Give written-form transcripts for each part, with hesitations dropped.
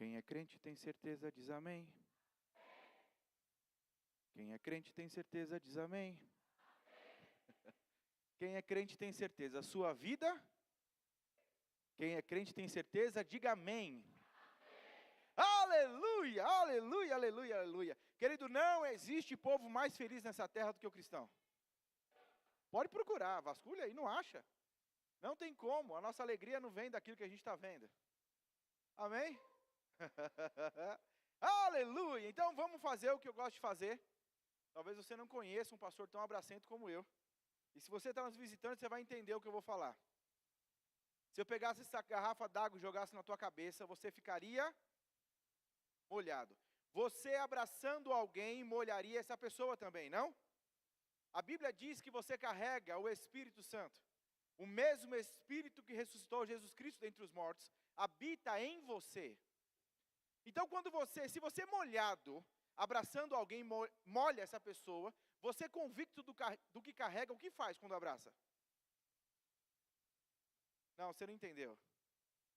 Quem é crente tem certeza, diz amém. Quem é crente tem certeza, diz amém. Quem é crente tem certeza. A sua vida? Quem é crente tem certeza, diga amém. Aleluia, aleluia, aleluia, aleluia. Querido, não existe povo mais feliz nessa terra do que o cristão. Pode procurar, vasculha aí, não acha. Não tem como, a nossa alegria não vem daquilo que a gente está vendo. Amém? Aleluia, então vamos fazer o que eu gosto de fazer. Talvez você não conheça um pastor tão abracento como eu. E se você está nos visitando, você vai entender o que eu vou falar. Se eu pegasse essa garrafa d'água e jogasse na tua cabeça, você ficaria molhado. Você abraçando alguém molharia essa pessoa também, não? A Bíblia diz que você carrega o Espírito Santo. O mesmo Espírito que ressuscitou Jesus Cristo dentre os mortos, habita em você. Então se você molhado, abraçando alguém, molha essa pessoa, você convicto do que carrega, o que faz quando abraça? Não, você não entendeu.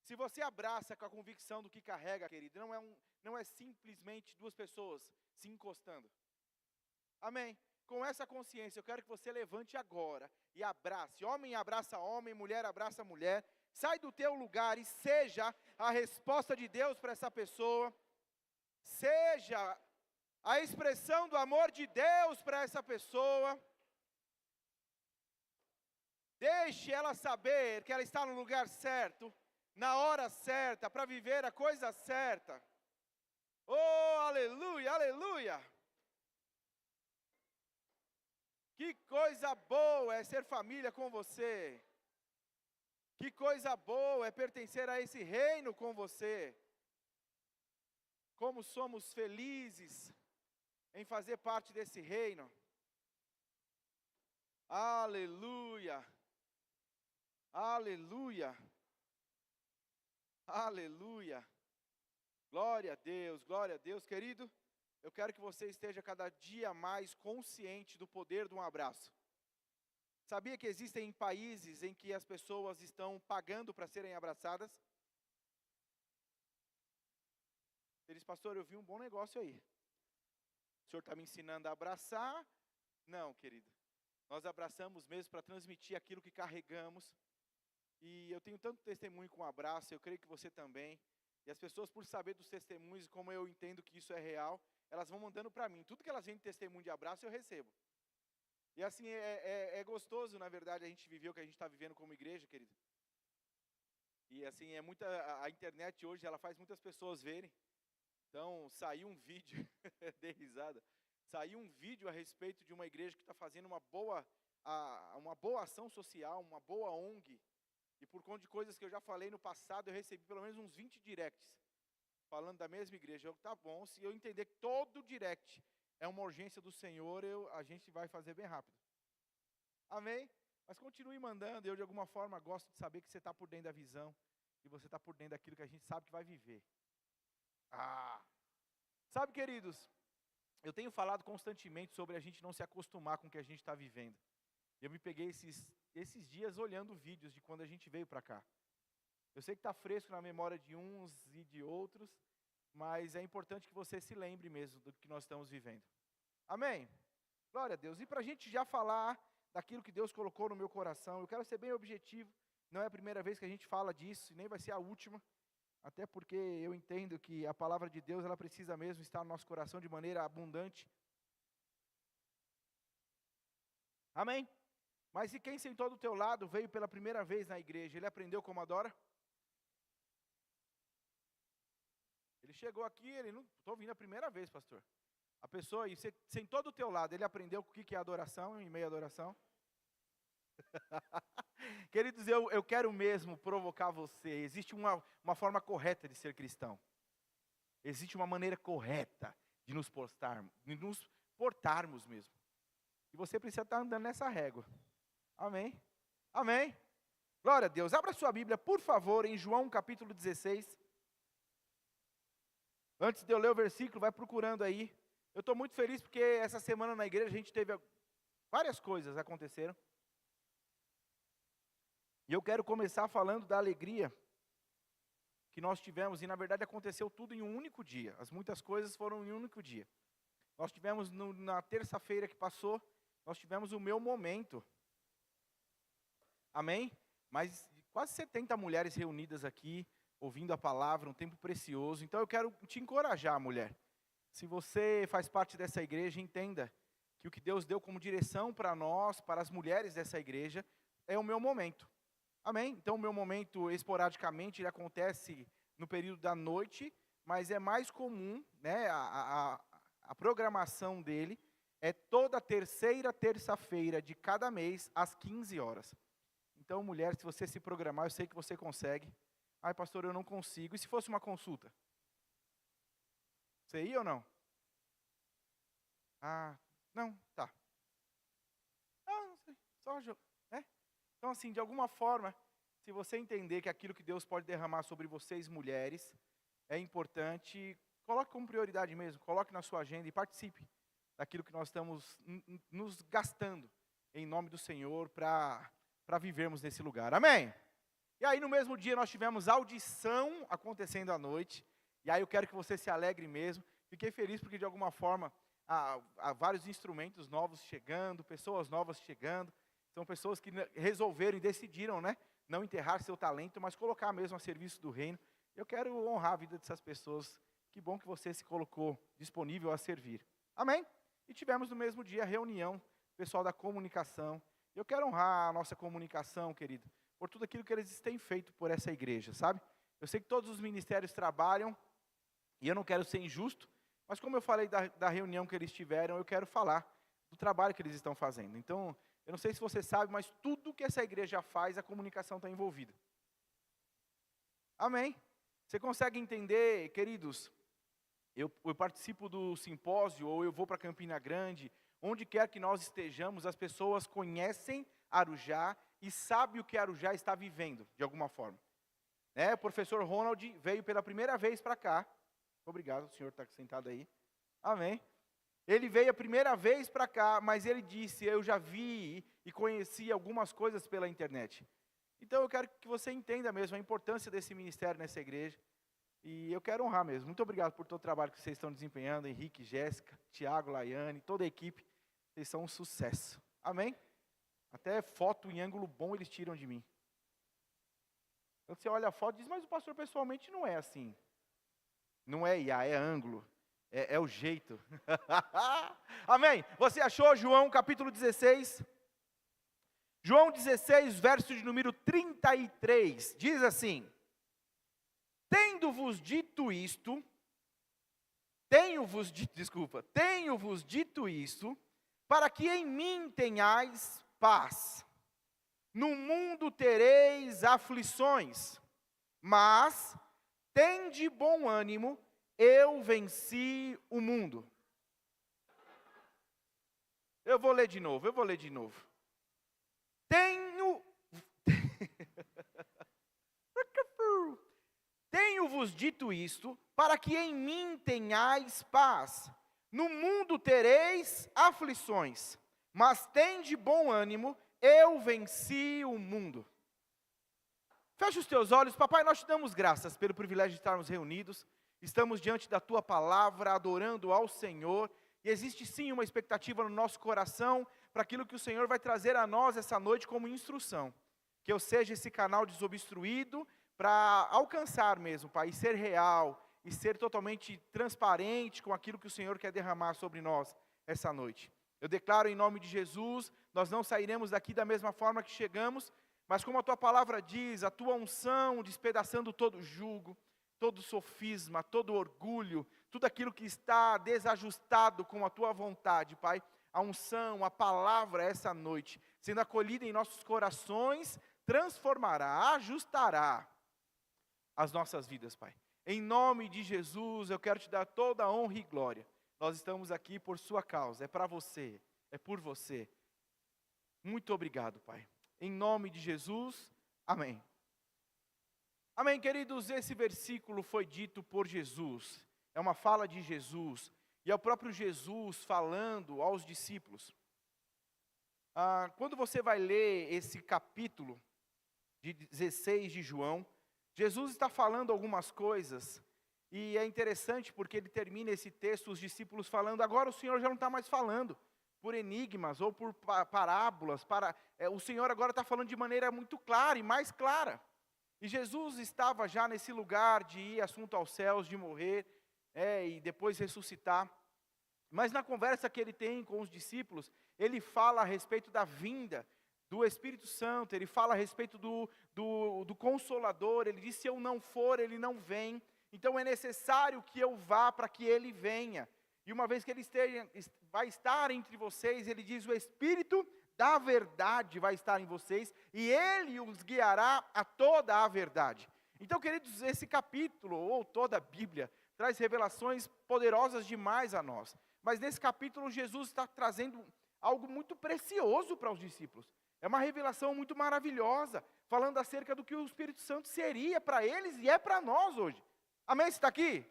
Se você abraça com a convicção do que carrega, querido, não é simplesmente duas pessoas se encostando. Amém? Com essa consciência, eu quero que você levante agora e abrace. Homem abraça homem, mulher abraça mulher. Sai do teu lugar e seja a resposta de Deus para essa pessoa. Seja a expressão do amor de Deus para essa pessoa. Deixe ela saber que ela está no lugar certo, na hora certa, para viver a coisa certa. Oh, aleluia, aleluia. Que coisa boa é ser família com você. Que coisa boa é pertencer a esse reino com você. Como somos felizes em fazer parte desse reino. Aleluia. Aleluia. Aleluia. Glória a Deus, querido. Eu quero que você esteja cada dia mais consciente do poder de um abraço. Sabia que existem países em que as pessoas estão pagando para serem abraçadas? Ele diz, pastor, eu vi um bom negócio aí. O senhor está me ensinando a abraçar? Não, querido. Nós abraçamos mesmo para transmitir aquilo que carregamos. E eu tenho tanto testemunho com o abraço, eu creio que você também. E as pessoas, por saber dos testemunhos, como eu entendo que isso é real, elas vão mandando para mim. Tudo que elas veem de testemunho de abraço, eu recebo. E assim, é gostoso, na verdade, a gente viver o que a gente está vivendo como igreja, querido. E assim, a internet hoje, ela faz muitas pessoas verem. Então, saiu um vídeo, dei risada, saiu um vídeo a respeito de uma igreja que está fazendo uma boa ação social, uma boa ONG. E por conta de coisas que eu já falei no passado, eu recebi pelo menos uns 20 directs, falando da mesma igreja. Tá bom, se eu entender que todo direct é uma urgência do Senhor, a gente vai fazer bem rápido. Amém? Mas continue mandando, eu de alguma forma gosto de saber que você está por dentro da visão, que você está por dentro daquilo que a gente sabe que vai viver. Sabe, queridos, eu tenho falado constantemente sobre a gente não se acostumar com o que a gente está vivendo. Eu me peguei esses dias olhando vídeos de quando a gente veio para cá. Eu sei que está fresco na memória de uns e de outros, mas é importante que você se lembre mesmo do que nós estamos vivendo. Amém? Glória a Deus. E para a gente já falar daquilo que Deus colocou no meu coração, eu quero ser bem objetivo. Não é a primeira vez que a gente fala disso, e nem vai ser a última. Até porque eu entendo que a palavra de Deus, ela precisa mesmo estar no nosso coração de maneira abundante. Amém? Mas e quem sentou do teu lado, veio pela primeira vez na igreja, ele aprendeu como adora? Ele chegou aqui, ele não, estou vindo a primeira vez, pastor. A pessoa aí, você sentou do teu lado, ele aprendeu o que é adoração e meia adoração? Queridos, eu quero mesmo provocar você. Existe uma forma correta de ser cristão. Existe uma maneira correta de nos portarmos mesmo. E você precisa estar andando nessa régua. Amém? Amém? Glória a Deus. Abra sua Bíblia, por favor, em João capítulo 16. Antes de eu ler o versículo, vai procurando aí. Eu estou muito feliz porque essa semana na igreja a gente teve várias coisas aconteceram. E eu quero começar falando da alegria que nós tivemos, e na verdade aconteceu tudo em um único dia. Muitas coisas foram em um único dia. Nós tivemos na terça-feira que passou, nós tivemos o meu momento. Amém? Mais quase 70 mulheres reunidas aqui, ouvindo a palavra, um tempo precioso. Então eu quero te encorajar, mulher. Se você faz parte dessa igreja, entenda que o que Deus deu como direção para nós, para as mulheres dessa igreja, é o meu momento. Amém? Então o meu momento, esporadicamente, ele acontece no período da noite, mas é mais comum, né, a programação dele é toda terceira terça-feira de cada mês, às 15 horas. Então, mulher, se você se programar, eu sei que você consegue. Ai, pastor, eu não consigo. E se fosse uma consulta? Você ia ou não? Ah, não, tá. Ah, não sei, só né? Então, assim, de alguma forma, se você entender que aquilo que Deus pode derramar sobre vocês, mulheres, é importante, coloque como prioridade mesmo, coloque na sua agenda e participe daquilo que nós estamos nos gastando, em nome do Senhor, para vivermos nesse lugar. Amém? E aí, no mesmo dia, nós tivemos audição acontecendo à noite, e aí eu quero que você se alegre mesmo. Fiquei feliz porque, de alguma forma, há vários instrumentos novos chegando, pessoas novas chegando. São pessoas que resolveram e decidiram, né, não enterrar seu talento, mas colocar mesmo a serviço do reino. Eu quero honrar a vida dessas pessoas. Que bom que você se colocou disponível a servir. Amém? E tivemos no mesmo dia a reunião, pessoal da comunicação. Eu quero honrar a nossa comunicação, querido, por tudo aquilo que eles têm feito por essa igreja, sabe? Eu sei que todos os ministérios trabalham, e eu não quero ser injusto, mas como eu falei da reunião que eles tiveram, eu quero falar do trabalho que eles estão fazendo. Então, eu não sei se você sabe, mas tudo que essa igreja faz, a comunicação está envolvida. Amém? Você consegue entender, queridos? Eu participo do simpósio, ou eu vou para Campina Grande, onde quer que nós estejamos, as pessoas conhecem Arujá e sabem o que Arujá está vivendo, de alguma forma. O professor Ronald veio pela primeira vez para cá. Obrigado, o senhor está sentado aí. Amém. Ele veio a primeira vez para cá, mas ele disse, eu já vi e conheci algumas coisas pela internet. Então eu quero que você entenda mesmo a importância desse ministério nessa igreja. E eu quero honrar mesmo. Muito obrigado por todo o trabalho que vocês estão desempenhando, Henrique, Jéssica, Tiago, Laiane, toda a equipe. Vocês são um sucesso. Amém? Até foto em ângulo bom eles tiram de mim. Quando você olha a foto, diz, mas o pastor pessoalmente não é assim. Não é IA, é ângulo. É o jeito. Amém? Você achou João capítulo 16? João 16, verso de número 33. Diz assim: Tenho-vos dito isto, para que em mim tenhais paz. No mundo tereis aflições, mas tende bom ânimo, eu venci o mundo. Eu vou ler de novo. Tenho-vos dito isto, para que em mim tenhais paz. No mundo tereis aflições, mas tende bom ânimo, eu venci o mundo. Fecha os teus olhos. Papai, nós te damos graças pelo privilégio de estarmos reunidos. Estamos diante da tua palavra, adorando ao Senhor. E existe sim uma expectativa no nosso coração para aquilo que o Senhor vai trazer a nós essa noite como instrução. Que eu seja esse canal desobstruído para alcançar mesmo, Pai, e ser real, e ser totalmente transparente com aquilo que o Senhor quer derramar sobre nós essa noite. Eu declaro em nome de Jesus, nós não sairemos daqui da mesma forma que chegamos, mas como a tua palavra diz, a tua unção despedaçando todo jugo, todo sofisma, todo orgulho, tudo aquilo que está desajustado com a tua vontade, Pai, a unção, a palavra essa noite, sendo acolhida em nossos corações, transformará, ajustará as nossas vidas, Pai. Em nome de Jesus, eu quero te dar toda a honra e glória. Nós estamos aqui por sua causa, é para você, é por você. Muito obrigado, Pai. Em nome de Jesus, amém. Amém, queridos, esse versículo foi dito por Jesus. É uma fala de Jesus. E é o próprio Jesus falando aos discípulos. Quando você vai ler esse capítulo de 16 de João, Jesus está falando algumas coisas, e é interessante porque ele termina esse texto, os discípulos falando, agora o Senhor já não está mais falando por enigmas ou por parábolas, o Senhor agora está falando de maneira muito clara e mais clara. E Jesus estava já nesse lugar de ir assunto aos céus, de morrer, e depois ressuscitar. Mas na conversa que ele tem com os discípulos, ele fala a respeito da vinda do Espírito Santo, ele fala a respeito do Consolador, ele diz, se eu não for, ele não vem. Então é necessário que eu vá para que ele venha. E uma vez que ele vai estar entre vocês, ele diz, o Espírito da verdade vai estar em vocês, e ele os guiará a toda a verdade. Então, queridos, esse capítulo, ou toda a Bíblia, traz revelações poderosas demais a nós. Mas nesse capítulo, Jesus está trazendo algo muito precioso para os discípulos. É uma revelação muito maravilhosa, falando acerca do que o Espírito Santo seria para eles e é para nós hoje. Amém? Você está aqui?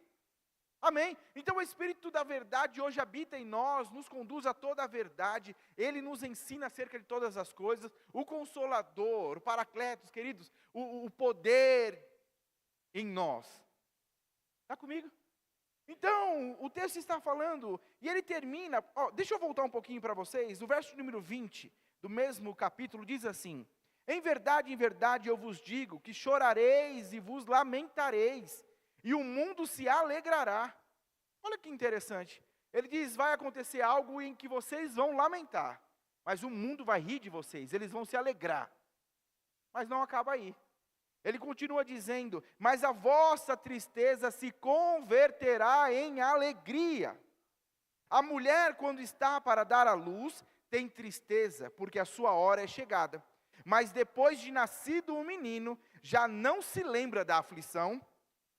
Amém? Então o Espírito da verdade hoje habita em nós, nos conduz a toda a verdade, ele nos ensina acerca de todas as coisas, o Consolador, o Paracletos, queridos, o poder em nós. Está comigo? Então, o texto está falando, e ele termina, deixa eu voltar um pouquinho para vocês, o verso número 20, do mesmo capítulo, diz assim, em verdade, eu vos digo, que chorareis e vos lamentareis, e o mundo se alegrará. Olha que interessante. Ele diz, vai acontecer algo em que vocês vão lamentar, mas o mundo vai rir de vocês, eles vão se alegrar. Mas não acaba aí. Ele continua dizendo, mas a vossa tristeza se converterá em alegria. A mulher, quando está para dar à luz, tem tristeza, porque a sua hora é chegada. Mas depois de nascido o menino, já não se lembra da aflição,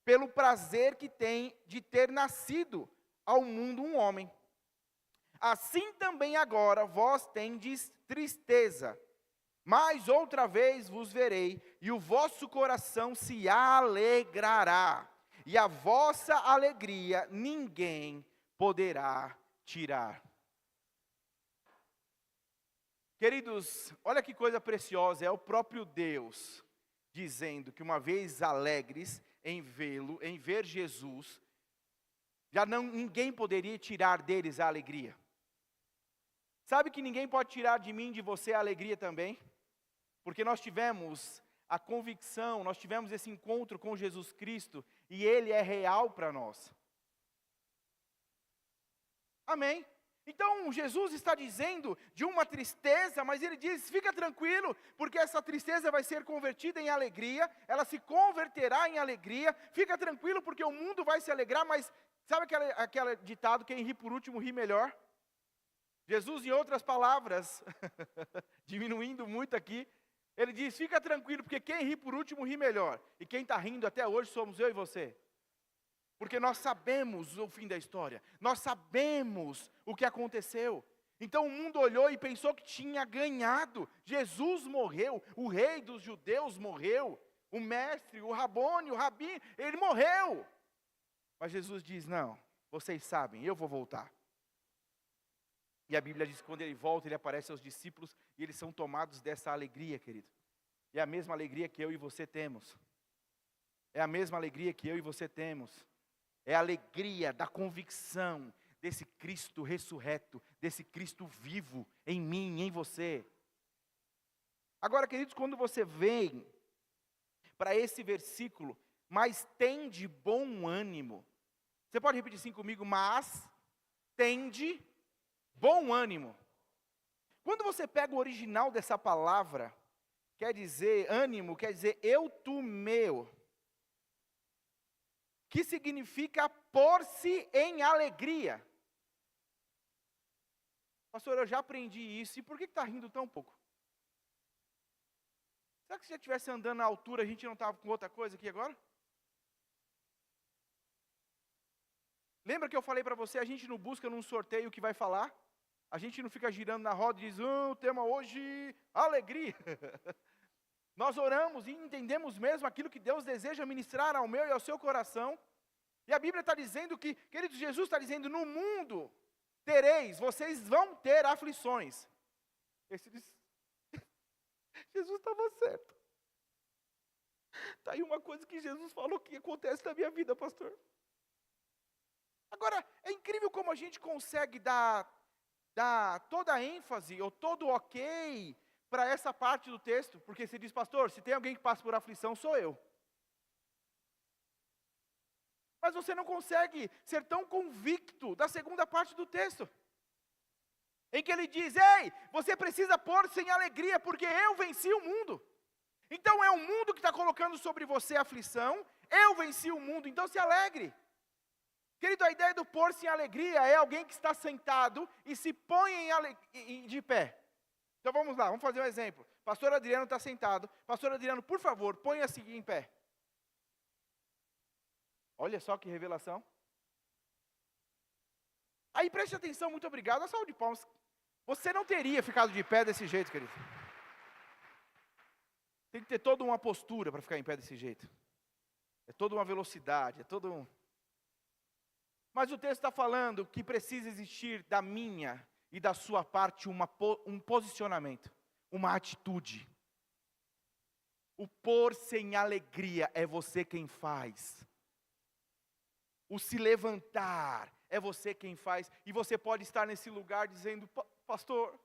pelo prazer que tem de ter nascido ao mundo um homem. Assim também agora vós tendes tristeza, mas outra vez vos verei, e o vosso coração se alegrará, e a vossa alegria ninguém poderá tirar. Queridos, olha que coisa preciosa, é o próprio Deus dizendo que uma vez alegres em vê-lo, em ver Jesus, ninguém poderia tirar deles a alegria. Sabe que ninguém pode tirar de mim, de você, a alegria também? Porque nós tivemos a convicção, nós tivemos esse encontro com Jesus Cristo, e Ele é real para nós. Amém? Então, Jesus está dizendo de uma tristeza, mas Ele diz, fica tranquilo, porque essa tristeza vai ser convertida em alegria, ela se converterá em alegria, fica tranquilo, porque o mundo vai se alegrar, mas sabe aquele ditado, quem ri por último ri melhor? Jesus, em outras palavras, diminuindo muito aqui, Ele diz, fica tranquilo, porque quem ri por último ri melhor, e quem está rindo até hoje somos eu e você. Porque nós sabemos o fim da história, nós sabemos o que aconteceu. Então o mundo olhou e pensou que tinha ganhado. Jesus morreu, o rei dos judeus morreu, o mestre, o Rabone, o Rabi, ele morreu. Mas Jesus diz, não, vocês sabem, eu vou voltar. E a Bíblia diz que quando ele volta, ele aparece aos discípulos, e eles são tomados dessa alegria, querido. É a mesma alegria que eu e você temos. É a mesma alegria que eu e você temos. É a alegria da convicção desse Cristo ressurreto, desse Cristo vivo em mim, em você. Agora, queridos, quando você vem para esse versículo, mas tem de bom ânimo. Você pode repetir assim comigo, mas tem de bom ânimo. Quando você pega o original dessa palavra, quer dizer, ânimo, quer dizer eutumeu, que significa pôr-se em alegria. Pastor, eu já aprendi isso, e por que está rindo tão pouco? Será que se já estivesse andando na altura, a gente não estava com outra coisa aqui agora? Lembra que eu falei para você, a gente não busca num sorteio o que vai falar? A gente não fica girando na roda e diz, o tema hoje, alegria. Nós oramos e entendemos mesmo aquilo que Deus deseja ministrar ao meu e ao seu coração. E a Bíblia está dizendo que, queridos, Jesus está dizendo, no mundo tereis, vocês vão ter aflições. Jesus estava certo. Está aí uma coisa que Jesus falou que acontece na minha vida, pastor. Agora, é incrível como a gente consegue dar toda a ênfase, ou todo o ok, para essa parte do texto. Porque você diz, pastor, se tem alguém que passa por aflição, sou eu. Mas você não consegue ser tão convicto da segunda parte do texto. Em que ele diz, ei, você precisa pôr-se em alegria, porque eu venci o mundo. Então é o mundo que está colocando sobre você a aflição, eu venci o mundo, então se alegre. Querido, a ideia do pôr-se em alegria é alguém que está sentado e se põe de pé. Então vamos lá, vamos fazer um exemplo. Pastor Adriano está sentado. Pastor Adriano, por favor, ponha-se em pé. Olha só que revelação. Aí preste atenção, muito obrigado. Uma salva de palmas. Você não teria ficado de pé desse jeito, querido. Tem que ter toda uma postura para ficar em pé desse jeito. É toda uma velocidade, é todo um... Mas o texto está falando que precisa existir da minha e da sua parte um posicionamento, uma atitude. O pôr-se em alegria é você quem faz. O se levantar é você quem faz. E você pode estar nesse lugar dizendo, pastor,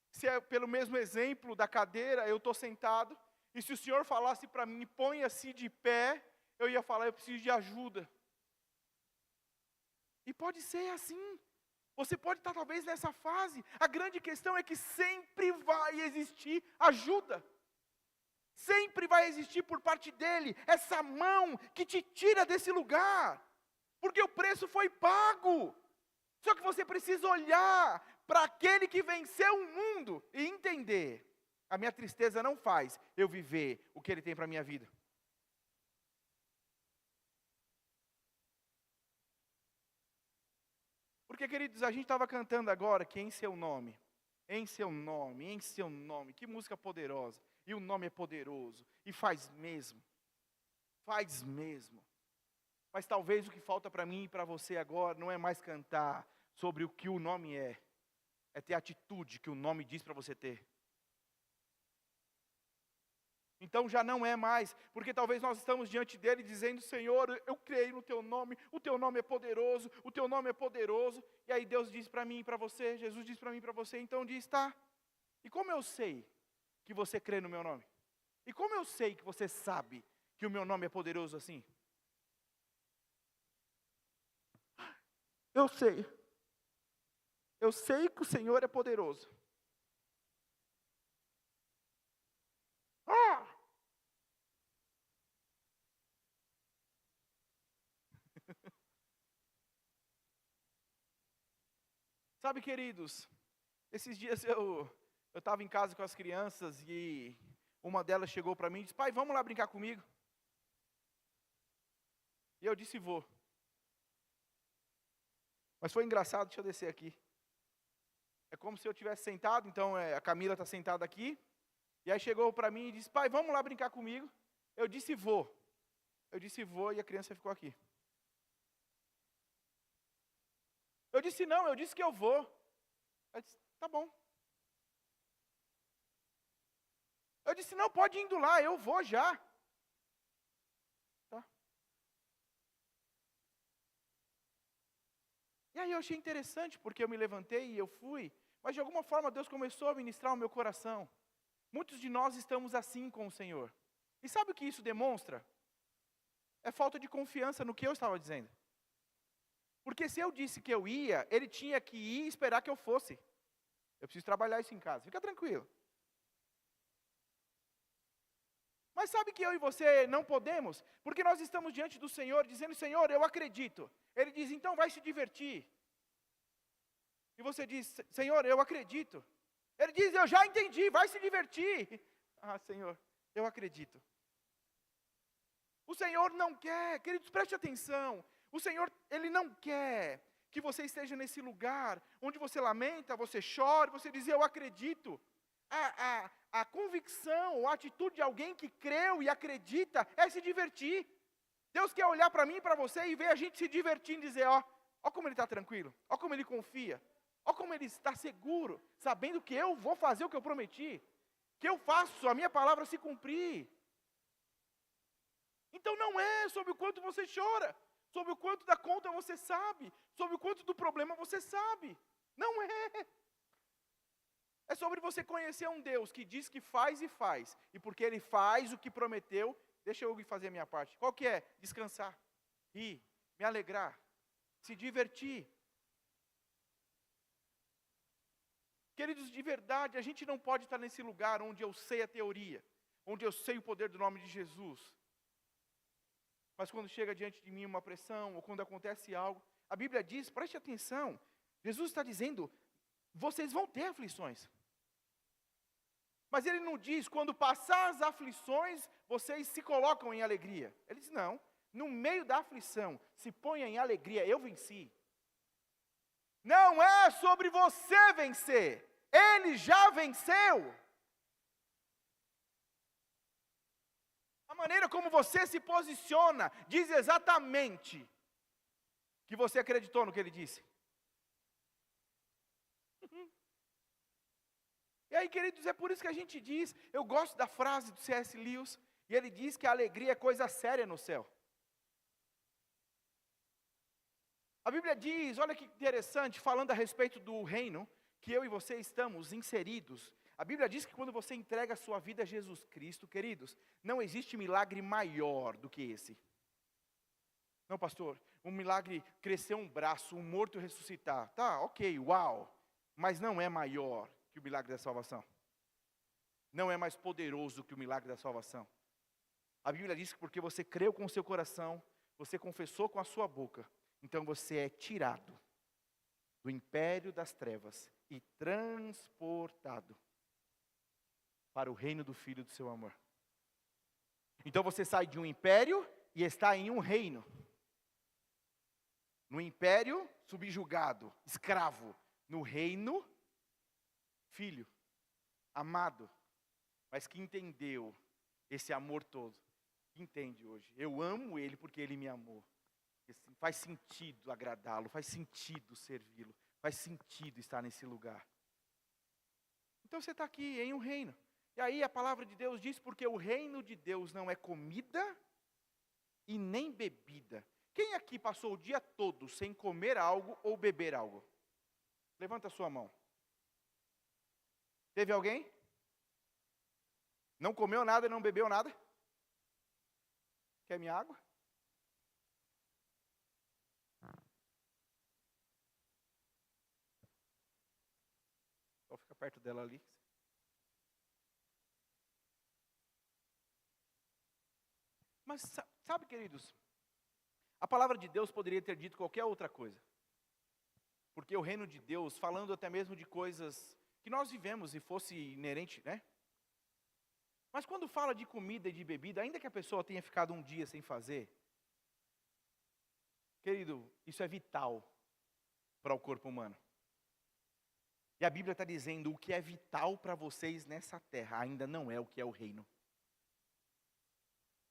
se é pelo mesmo exemplo da cadeira, eu estou sentado, e se o senhor falasse para mim, ponha-se de pé, eu ia falar, eu preciso de ajuda. E pode ser assim. Você pode estar talvez nessa fase. A grande questão é que sempre vai existir ajuda. Sempre vai existir por parte dele essa mão que te tira desse lugar. Porque o preço foi pago. Só que você precisa olhar para aquele que venceu o mundo e entender. A minha tristeza não faz eu viver o que ele tem para a minha vida. Porque, queridos, a gente estava cantando agora que em seu nome, em seu nome, em seu nome, que música poderosa, e o nome é poderoso, e faz mesmo, mas talvez o que falta para mim e para você agora, não é mais cantar sobre o que o nome é ter a atitude que o nome diz para você ter. Então já não é mais, porque talvez nós estamos diante dele dizendo, Senhor, eu creio no teu nome, o teu nome é poderoso, o teu nome é poderoso, e aí Deus diz para mim e para você, Jesus diz para mim e para você, então diz, tá, e como eu sei que você crê no meu nome? E como eu sei que você sabe que o meu nome é poderoso assim? Eu sei que o Senhor é poderoso. Sabe, queridos, esses dias eu estava em casa com as crianças e uma delas chegou para mim e disse, pai, vamos lá brincar comigo? E eu disse, vou. Mas foi engraçado, deixa eu descer aqui. É como se eu tivesse sentado, então a Camila está sentada aqui, e aí chegou para mim e disse, pai, vamos lá brincar comigo? Eu disse, vou. E a criança ficou aqui. Eu disse, não, eu disse que eu vou. Ela disse, tá bom. Eu disse, não, pode ir indo lá, eu vou já. Tá. E aí eu achei interessante, porque eu me levantei e eu fui, mas de alguma forma Deus começou a ministrar o meu coração. Muitos de nós estamos assim com o Senhor. E sabe o que isso demonstra? É falta de confiança no que eu estava dizendo. Porque se eu disse que eu ia, ele tinha que ir e esperar que eu fosse. Eu preciso trabalhar isso em casa, fica tranquilo. Mas sabe que eu e você não podemos? Porque nós estamos diante do Senhor, dizendo, Senhor, eu acredito. Ele diz, então vai se divertir. E você diz, Senhor, eu acredito. Ele diz, eu já entendi, vai se divertir. Ah, Senhor, eu acredito. O Senhor não quer, queridos, preste atenção. O Senhor, Ele não quer que você esteja nesse lugar onde você lamenta, você chora, você diz, eu acredito. A convicção, a atitude de alguém que creu e acredita é se divertir. Deus quer olhar para mim e para você e ver a gente se divertindo e dizer, ó como Ele está tranquilo, ó como Ele confia, ó como Ele está seguro, sabendo que eu vou fazer o que eu prometi, que eu faço a minha palavra se cumprir. Então não é sobre o quanto você chora, sobre o quanto da conta você sabe, sobre o quanto do problema você sabe. Não é. É sobre você conhecer um Deus que diz que faz e faz. E porque Ele faz o que prometeu, deixa eu fazer a minha parte. Qual que é? Descansar, rir, me alegrar, se divertir. Queridos, de verdade, a gente não pode estar nesse lugar onde eu sei a teoria, onde eu sei o poder do nome de Jesus. Mas quando chega diante de mim uma pressão, ou quando acontece algo, a Bíblia diz, preste atenção, Jesus está dizendo, vocês vão ter aflições. Mas Ele não diz, quando passar as aflições, vocês se colocam em alegria. Ele diz, não, no meio da aflição, se ponha em alegria, eu venci. Não é sobre você vencer, Ele já venceu. A maneira como você se posiciona diz exatamente que você acreditou no que Ele disse. E aí, queridos, é por isso que a gente diz, eu gosto da frase do C.S. Lewis, e ele diz que a alegria é coisa séria no céu. A Bíblia diz, olha que interessante, falando a respeito do reino, que eu e você estamos inseridos. A Bíblia diz que quando você entrega a sua vida a Jesus Cristo, queridos, não existe milagre maior do que esse. Não, pastor, um milagre crescer um braço, um morto ressuscitar. Tá, ok, uau, mas não é maior que o milagre da salvação. Não é mais poderoso que o milagre da salvação. A Bíblia diz que porque você creu com o seu coração, você confessou com a sua boca, então você é tirado do império das trevas e transportado para o reino do Filho do seu amor. Então você sai de um império e está em um reino. No império, subjugado, escravo. No reino, filho, amado, mas que entendeu esse amor todo. Entende hoje, eu amo Ele porque Ele me amou. Faz sentido agradá-lo, faz sentido servi-lo, faz sentido estar nesse lugar. Então você está aqui em um reino. E aí a palavra de Deus diz, porque o reino de Deus não é comida e nem bebida. Quem aqui passou o dia todo sem comer algo ou beber algo? Levanta a sua mão. Teve alguém? Não comeu nada e não bebeu nada? Quer minha água? Só fica perto dela ali. Mas sabe, queridos, a palavra de Deus poderia ter dito qualquer outra coisa. Porque o reino de Deus, falando até mesmo de coisas que nós vivemos e fosse inerente, né? Mas quando fala de comida e de bebida, ainda que a pessoa tenha ficado um dia sem fazer, querido, isso é vital para o corpo humano. E a Bíblia está dizendo, o que é vital para vocês nessa terra, ainda não é o que é o reino.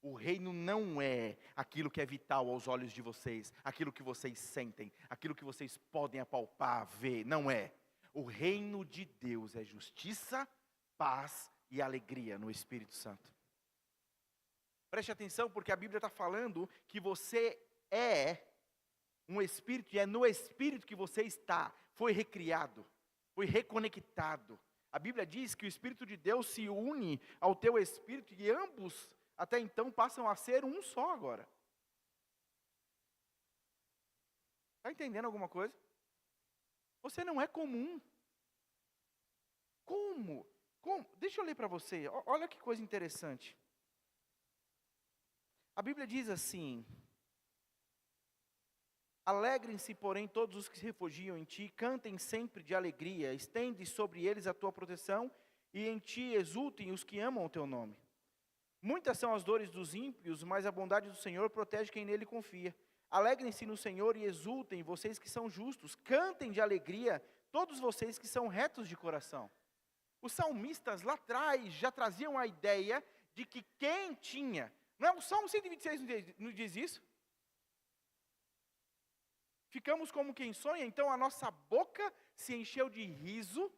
O reino não é aquilo que é vital aos olhos de vocês, aquilo que vocês sentem, aquilo que vocês podem apalpar, ver, não é. O reino de Deus é justiça, paz e alegria no Espírito Santo. Preste atenção, porque a Bíblia está falando que você é um espírito, e é no espírito que você está, foi recriado, foi reconectado. A Bíblia diz que o Espírito de Deus se une ao teu espírito, e ambos, até então, passam a ser um só agora. Está entendendo alguma coisa? Você não é comum. Como? Deixa eu ler para você, olha que coisa interessante. A Bíblia diz assim: alegrem-se, porém, todos os que se refugiam em ti, cantem sempre de alegria, estende sobre eles a tua proteção, e em ti exultem os que amam o teu nome. Muitas são as dores dos ímpios, mas a bondade do Senhor protege quem nele confia. Alegrem-se no Senhor e exultem, vocês que são justos, cantem de alegria, todos vocês que são retos de coração. Os salmistas lá atrás já traziam a ideia de que quem tinha, não é o Salmo 126 não diz isso? Ficamos como quem sonha, então a nossa boca se encheu de riso,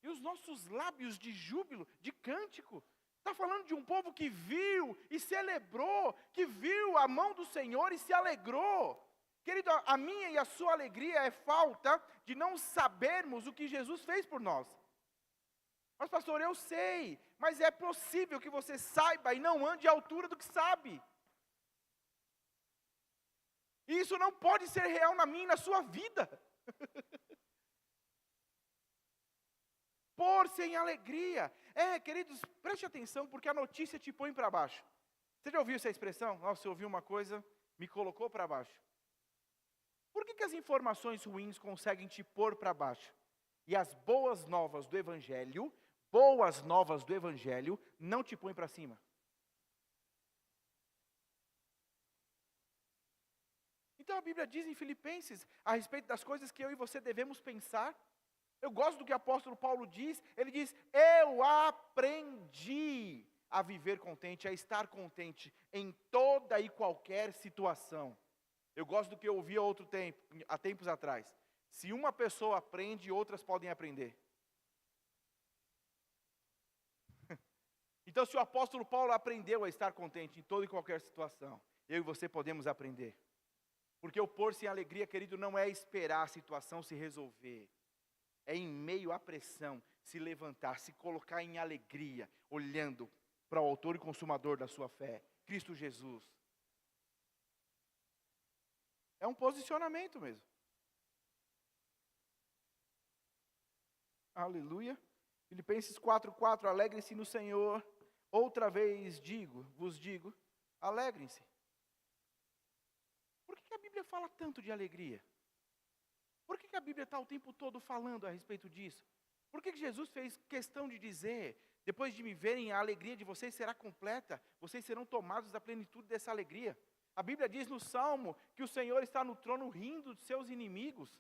e os nossos lábios de júbilo, de cântico. Está falando de um povo que viu e celebrou, que viu a mão do Senhor e se alegrou. Querido, a minha e a sua alegria é falta de não sabermos o que Jesus fez por nós. Mas pastor, eu sei, mas é possível que você saiba e não ande à altura do que sabe. E isso não pode ser real na minha e na sua vida. Pôr-se em alegria. Queridos, preste atenção, porque a notícia te põe para baixo. Você já ouviu essa expressão? Nossa, eu ouvi uma coisa, me colocou para baixo. Por que as informações ruins conseguem te pôr para baixo? E as boas novas do Evangelho, não te põem para cima? Então a Bíblia diz em Filipenses, a respeito das coisas que eu e você devemos pensar. Eu gosto do que o apóstolo Paulo diz, ele diz, eu aprendi a viver contente, a estar contente em toda e qualquer situação. Eu gosto do que eu ouvi há tempos atrás. Se uma pessoa aprende, outras podem aprender. Então se o apóstolo Paulo aprendeu a estar contente em toda e qualquer situação, eu e você podemos aprender. Porque o pôr-se em alegria, querido, não é esperar a situação se resolver. É em meio à pressão, se levantar, se colocar em alegria, olhando para o autor e consumador da sua fé, Cristo Jesus. É um posicionamento mesmo. Aleluia. Filipenses 4:4, alegrem-se no Senhor. Outra vez vos digo, alegrem-se. Por que a Bíblia fala tanto de alegria? Por que a Bíblia está o tempo todo falando a respeito disso? Por que Jesus fez questão de dizer, depois de me verem, a alegria de vocês será completa, vocês serão tomados da plenitude dessa alegria? A Bíblia diz no Salmo que o Senhor está no trono rindo de seus inimigos.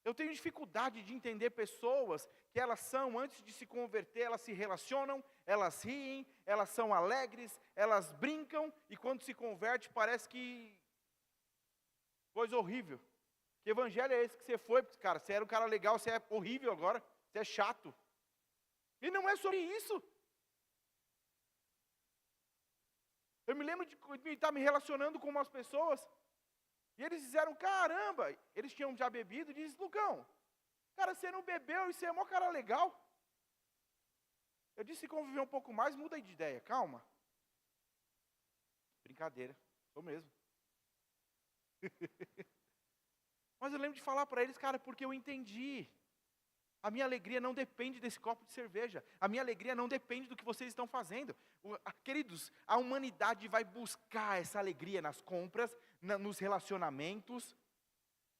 Eu tenho dificuldade de entender pessoas que elas são, antes de se converter, elas se relacionam, elas riem, elas são alegres, elas brincam, e quando se converte parece que coisa horrível. Que evangelho é esse que você foi? Cara, você era um cara legal, você é horrível agora, você é chato. E não é sobre isso. Eu me lembro de estar me relacionando com umas pessoas, e eles disseram, caramba, eles tinham já bebido, e disse, Lucão, cara, você não bebeu e você é mó cara legal. Eu disse, conviver um pouco mais, muda aí de ideia, calma. Brincadeira, sou mesmo. Mas eu lembro de falar para eles, cara, porque eu entendi. A minha alegria não depende desse copo de cerveja. A minha alegria não depende do que vocês estão fazendo. Queridos, a humanidade vai buscar essa alegria nas compras, nos relacionamentos,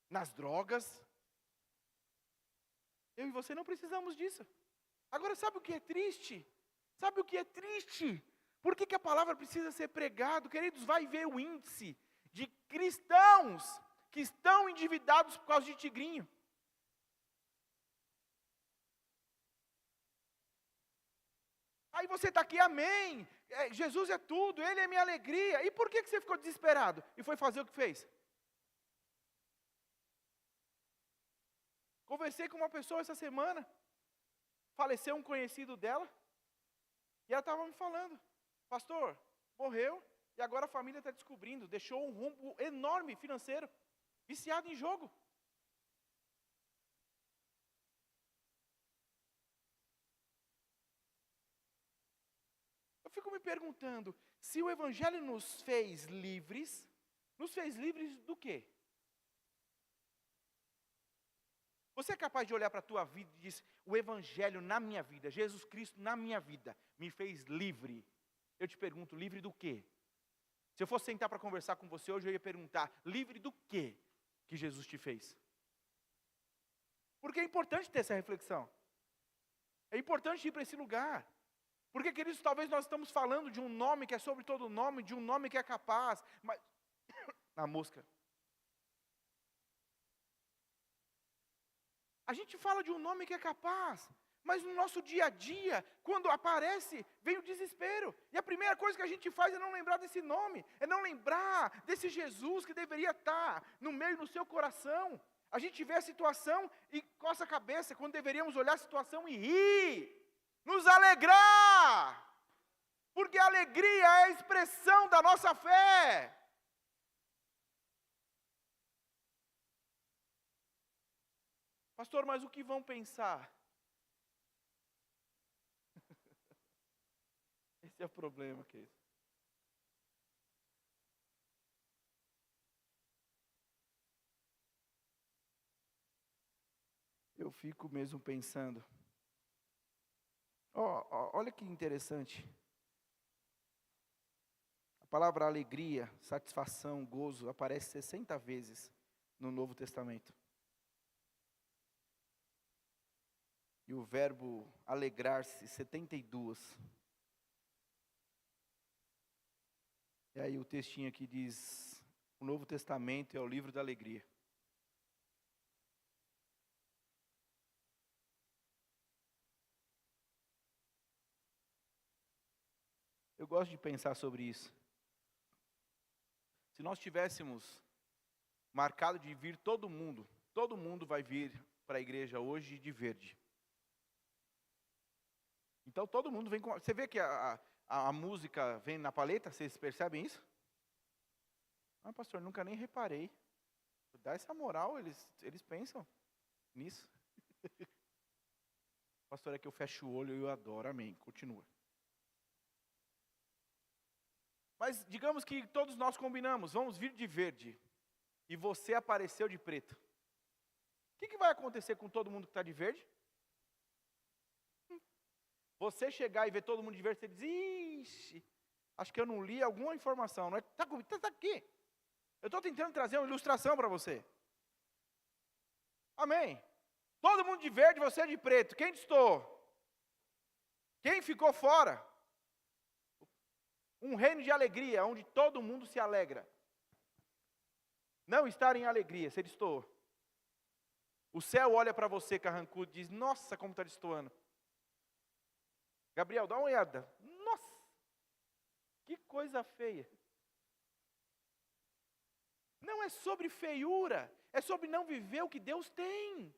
nas drogas. Eu e você não precisamos disso. Agora, sabe o que é triste? Sabe o que é triste? Por que a palavra precisa ser pregada? Queridos, vai ver o índice de cristãos que estão endividados por causa de tigrinho. Aí você está aqui, amém, Jesus é tudo, Ele é minha alegria. E por que você ficou desesperado e foi fazer o que fez? Conversei com uma pessoa essa semana, faleceu um conhecido dela, e ela estava me falando, pastor, morreu, e agora a família está descobrindo, deixou um rombo enorme financeiro, viciado em jogo. Eu fico me perguntando, se o Evangelho nos fez livres do quê? Você é capaz de olhar para a tua vida e dizer, o Evangelho na minha vida, Jesus Cristo na minha vida, me fez livre. Eu te pergunto, livre do quê? Se eu fosse sentar para conversar com você hoje, eu ia perguntar, livre do quê que Jesus te fez? Porque é importante ter essa reflexão. É importante ir para esse lugar. Porque, queridos, talvez nós estamos falando de um nome que é sobre todo nome, de um nome que é capaz, mas na mosca. A gente fala de um nome que é capaz, mas no nosso dia a dia, quando aparece, vem o desespero. E a primeira coisa que a gente faz é não lembrar desse nome, é não lembrar desse Jesus que deveria estar no meio do seu coração. A gente vê a situação e coça a cabeça, quando deveríamos olhar a situação e rir, nos alegrar, porque a alegria é a expressão da nossa fé. Pastor, mas o que vão pensar? Esse é o problema, querido. Eu fico mesmo pensando. Olha que interessante. A palavra alegria, satisfação, gozo aparece 60 vezes no Novo Testamento. E o verbo alegrar-se, 72. E aí o textinho aqui diz, o Novo Testamento é o livro da alegria. Eu gosto de pensar sobre isso. Se nós tivéssemos marcado de vir todo mundo vai vir para a igreja hoje de verde. Então todo mundo vem com... Você vê que a música vem na paleta? Vocês percebem isso? Ah, pastor, nunca nem reparei. Dá essa moral, eles pensam nisso. Pastor, é que eu fecho o olho e eu adoro, amém. Continua. Mas digamos que todos nós combinamos, vamos vir de verde. E você apareceu de preto. O que vai acontecer com todo mundo que está de verde? Você chegar e ver todo mundo de verde, você diz, ixi, acho que eu não li alguma informação. Não é? Tá aqui. Eu estou tentando trazer uma ilustração para você. Amém. Todo mundo de verde, você de preto. Quem distou? Quem ficou fora? Um reino de alegria, onde todo mundo se alegra. Não estar em alegria, você destoou. O céu olha para você, carrancudo, e diz, nossa, como está destoando. Gabriel, dá uma olhada. Nossa, que coisa feia. Não é sobre feiura, é sobre não viver o que Deus tem.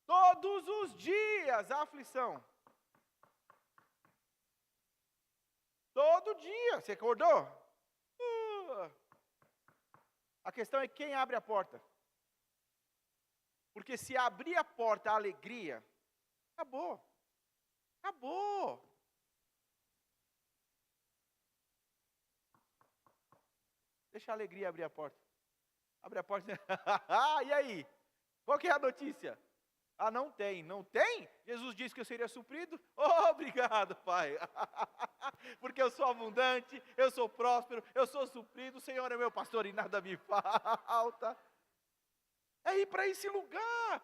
Todos os dias a aflição. Todo dia. Você acordou? A questão é quem abre a porta. Porque se abrir a porta a alegria, acabou. Acabou. Deixa a alegria abrir a porta. Abre a porta. E aí? Qual que é a notícia? Ah, não tem. Não tem? Jesus disse que eu seria suprido? Oh, obrigado, Pai. Porque eu sou abundante, eu sou próspero, eu sou suprido, o Senhor é meu pastor e nada me falta. É ir para esse lugar.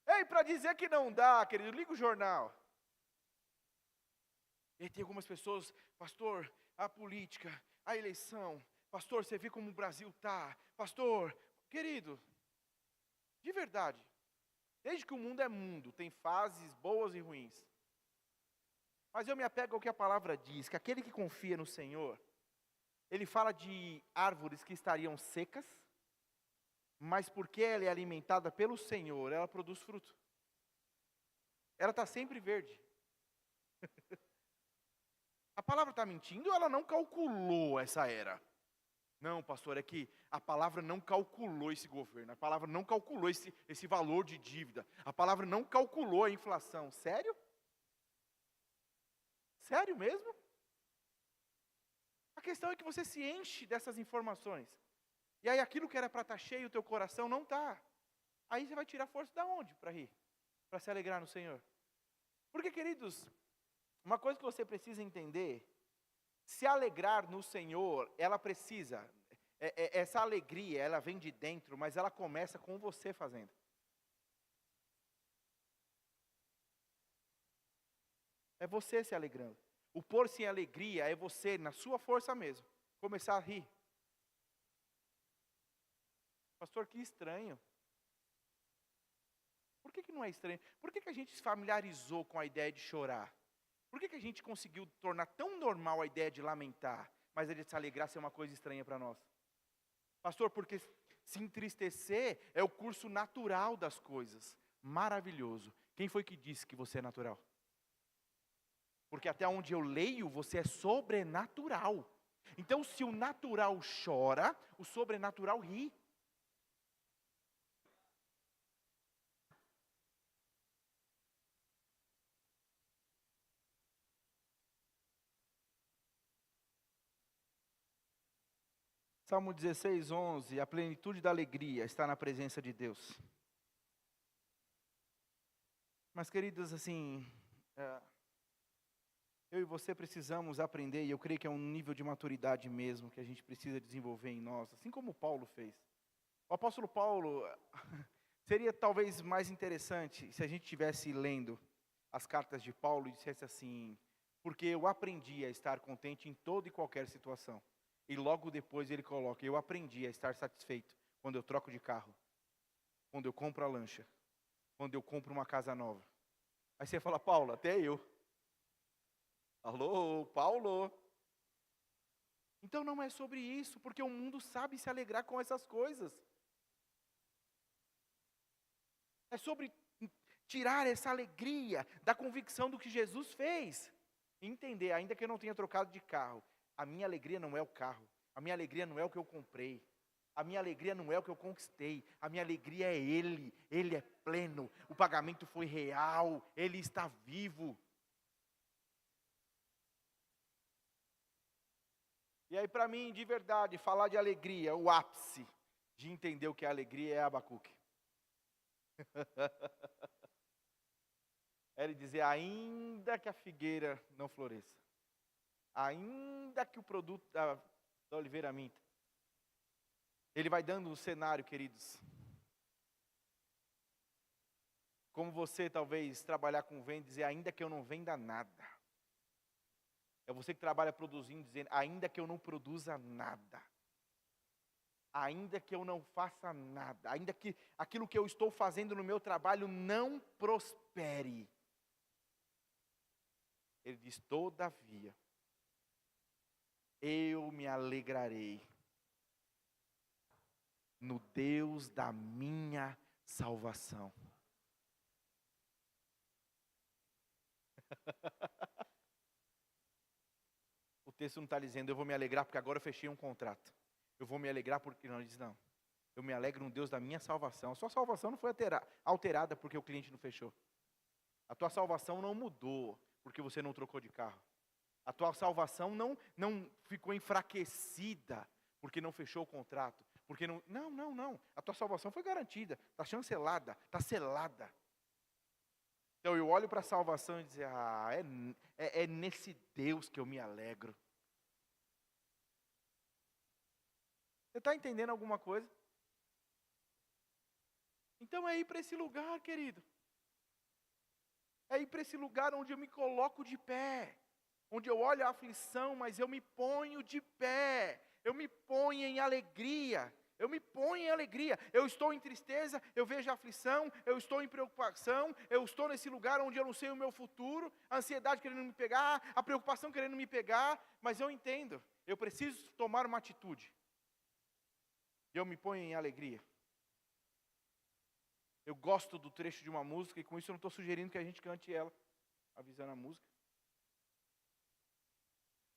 Ei, para dizer que não dá, querido, liga o jornal. E tem algumas pessoas, pastor, a política, a eleição, pastor, você vê como o Brasil está, pastor, querido, de verdade, desde que o mundo é mundo, tem fases boas e ruins, mas eu me apego ao que a palavra diz, que aquele que confia no Senhor, ele fala de árvores que estariam secas, mas porque ela é alimentada pelo Senhor, ela produz fruto, ela está sempre verde. A palavra está mentindo ou ela não calculou essa era? Não, pastor, é que a palavra não calculou esse governo, a palavra não calculou esse valor de dívida, a palavra não calculou a inflação. Sério? Sério mesmo? A questão é que você se enche dessas informações, e aí aquilo que era para estar cheio o teu coração não está. Aí você vai tirar força de onde para rir? Para se alegrar no Senhor? Porque, queridos, uma coisa que você precisa entender, se alegrar no Senhor, ela precisa, essa alegria, ela vem de dentro, mas ela começa com você fazendo. É você se alegrando. O pôr-se em alegria é você, na sua força mesmo, começar a rir. Pastor, que estranho. Por que não é estranho? Por que a gente se familiarizou com a ideia de chorar? Por que a gente conseguiu tornar tão normal a ideia de lamentar, mas a de se alegrar ser uma coisa estranha para nós? Pastor, porque se entristecer é o curso natural das coisas. Maravilhoso. Quem foi que disse que você é natural? Porque até onde eu leio, você é sobrenatural. Então, se o natural chora, o sobrenatural ri. Salmo 16, 11. A plenitude da alegria está na presença de Deus. Mas, queridos, assim, eu e você precisamos aprender, e eu creio que é um nível de maturidade mesmo, que a gente precisa desenvolver em nós, assim como Paulo fez. O apóstolo Paulo, seria talvez mais interessante se a gente estivesse lendo as cartas de Paulo e dissesse assim, porque eu aprendi a estar contente em toda e qualquer situação. E logo depois ele coloca, eu aprendi a estar satisfeito quando eu troco de carro, quando eu compro a lancha, quando eu compro uma casa nova. Aí você fala, Paulo, até eu. Alô, Paulo? Então não é sobre isso, porque o mundo sabe se alegrar com essas coisas. É sobre tirar essa alegria da convicção do que Jesus fez. E entender, ainda que eu não tenha trocado de carro, a minha alegria não é o carro. A minha alegria não é o que eu comprei. A minha alegria não é o que eu conquistei. A minha alegria é Ele. Ele é pleno. O pagamento foi real. Ele está vivo. E aí, para mim, de verdade, falar de alegria, o ápice de entender o que é alegria é Abacuque. É ele dizer, ainda que a figueira não floresça, ainda que o produto da oliveira minta. Ele vai dando um cenário, queridos. Como você talvez trabalhar com venda e dizer, ainda que eu não venda nada. É você que trabalha produzindo, dizendo, ainda que eu não produza nada. Ainda que eu não faça nada. Ainda que aquilo que eu estou fazendo no meu trabalho não prospere. Ele diz, todavia, eu me alegrarei no Deus da minha salvação. O texto não está dizendo, eu vou me alegrar porque agora eu fechei um contrato. Eu vou me alegrar porque, não, ele diz, não. Eu me alegro no Deus da minha salvação. A sua salvação não foi alterada porque o cliente não fechou. A tua salvação não mudou porque você não trocou de carro. A tua salvação não ficou enfraquecida porque não fechou o contrato. Porque não. A tua salvação foi garantida, está chancelada, está selada. Então eu olho para a salvação e dizer, é nesse Deus que eu me alegro. Você está entendendo alguma coisa? Então é ir para esse lugar, querido. É ir para esse lugar onde eu me coloco de pé. Onde eu olho a aflição, mas eu me ponho de pé. Eu me ponho em alegria. Eu me ponho em alegria. Eu estou em tristeza, eu vejo a aflição, eu estou em preocupação, eu estou nesse lugar onde eu não sei o meu futuro, a ansiedade querendo me pegar, a preocupação querendo me pegar, mas eu entendo, eu preciso tomar uma atitude. E eu me ponho em alegria. Eu gosto do trecho de uma música e com isso eu não estou sugerindo que a gente cante ela, avisando a música.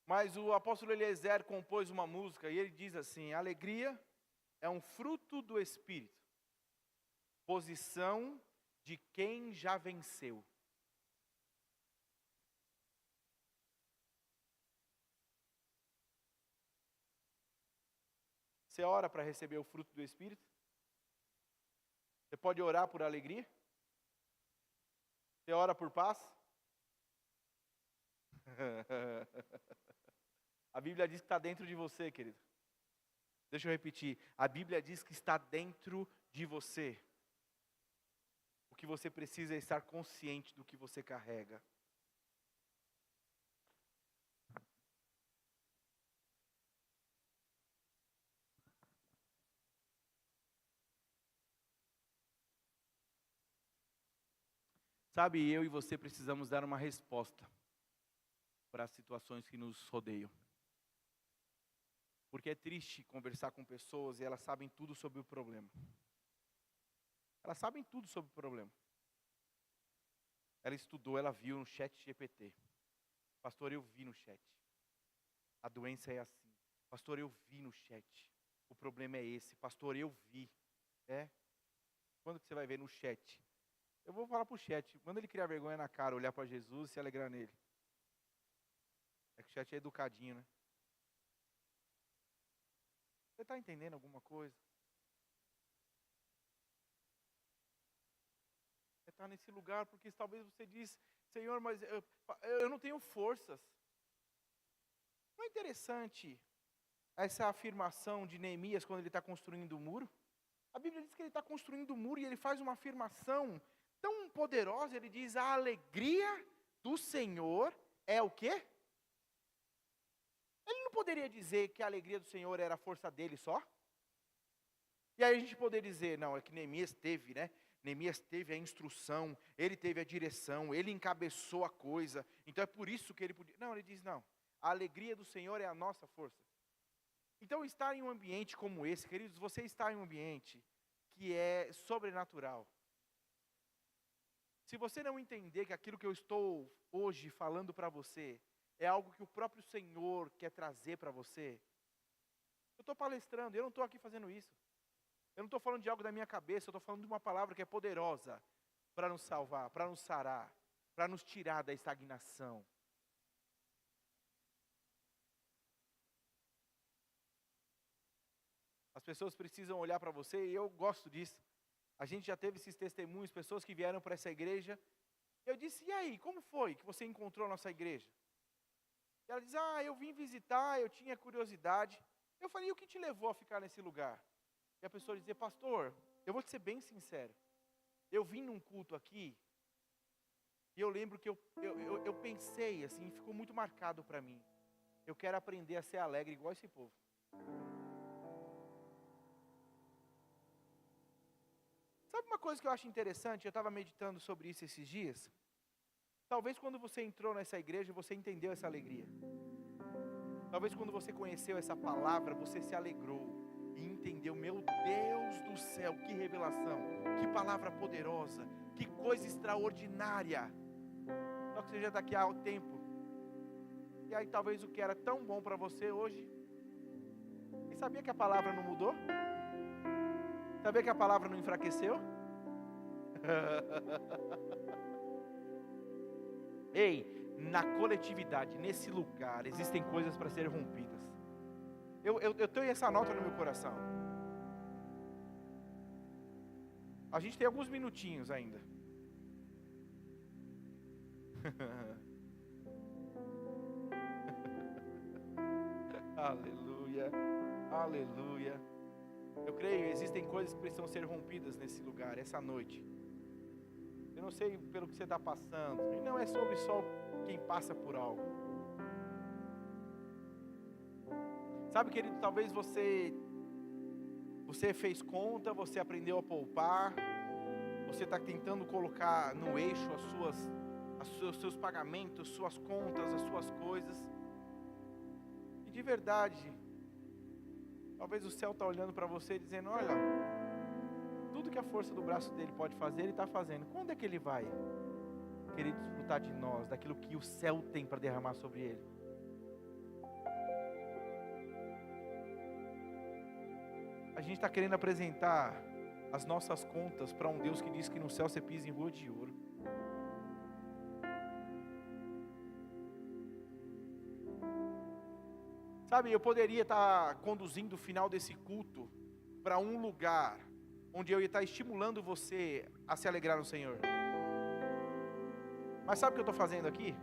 Mas o apóstolo Eliezer compôs uma música e ele diz assim, alegria é um fruto do Espírito, posição de quem já venceu. Você ora para receber o fruto do Espírito? Você pode orar por alegria? Você ora por paz? A Bíblia diz que está dentro de você, querido. Deixa eu repetir. A Bíblia diz que está dentro de você. O que você precisa é estar consciente do que você carrega. Sabe, eu e você precisamos dar uma resposta para as situações que nos rodeiam. Porque é triste conversar com pessoas e elas sabem tudo sobre o problema. Elas sabem tudo sobre o problema. Ela estudou, ela viu no chat GPT. Pastor, eu vi no chat. A doença é assim. Pastor, eu vi no chat. O problema é esse. Pastor, eu vi. Quando que você vai ver no chat? Eu vou falar para o chat. Manda ele criar vergonha na cara, olhar para Jesus e se alegrar nele. É que o chat é educadinho, né? Você está entendendo alguma coisa? Você está nesse lugar porque talvez você diz, Senhor, mas eu não tenho forças. Não é interessante essa afirmação de Neemias quando ele está construindo o muro? A Bíblia diz que ele está construindo o muro e ele faz uma afirmação tão poderosa. Ele diz, a alegria do Senhor é o quê? Ele não poderia dizer que a alegria do Senhor era a força dele só? E aí a gente poderia dizer, não, é que Neemias teve, né? Neemias teve a instrução, ele teve a direção, ele encabeçou a coisa, então é por isso que ele podia. Não, ele diz, não, a alegria do Senhor é a nossa força. Então estar em um ambiente como esse, queridos, você está em um ambiente que é sobrenatural. Se você não entender que aquilo que eu estou hoje falando para você é algo que o próprio Senhor quer trazer para você, eu estou palestrando, eu não estou aqui fazendo isso. Eu não estou falando de algo da minha cabeça, eu estou falando de uma palavra que é poderosa para nos salvar, para nos sarar, para nos tirar da estagnação. As pessoas precisam olhar para você e eu gosto disso. A gente já teve esses testemunhos, pessoas que vieram para essa igreja. Eu disse, e aí, como foi que você encontrou a nossa igreja? E ela diz, eu vim visitar, eu tinha curiosidade. Eu falei, e o que te levou a ficar nesse lugar? E a pessoa dizia, pastor, eu vou te ser bem sincero. Eu vim num culto aqui, e eu lembro que eu pensei assim, ficou muito marcado para mim. Eu quero aprender a ser alegre igual esse povo. Sabe uma coisa que eu acho interessante? Eu estava meditando sobre isso esses dias. Talvez quando você entrou nessa igreja, você entendeu essa alegria. Talvez quando você conheceu essa palavra, você se alegrou e entendeu, meu Deus do céu, que revelação, que palavra poderosa, que coisa extraordinária. Só que você já está aqui há um tempo. E aí talvez o que era tão bom para você hoje. E sabia que a palavra não mudou? Sabia que a palavra não enfraqueceu? Ei, na coletividade, nesse lugar, existem coisas para serem rompidas. Eu tenho essa nota no meu coração. A gente tem alguns minutinhos ainda. Aleluia, aleluia. Eu creio, existem coisas que precisam ser rompidas nesse lugar, essa noite. Eu não sei pelo que você está passando, e não é sobre só quem passa por algo. Sabe, querido, talvez você fez conta, você aprendeu a poupar, você está tentando colocar no eixo os seus pagamentos, suas contas, as suas coisas. E de verdade, talvez o céu está olhando para você dizendo, olha, tudo que a força do braço dele pode fazer, ele está fazendo. Quando é que ele vai querer desfrutar de nós, daquilo que o céu tem para derramar sobre ele? A gente está querendo apresentar as nossas contas para um Deus que diz que no céu você pisa em rua de ouro. Sabe, eu poderia estar conduzindo o final desse culto para um lugar onde eu ia estar estimulando você a se alegrar no Senhor. Mas sabe o que eu estou fazendo aqui?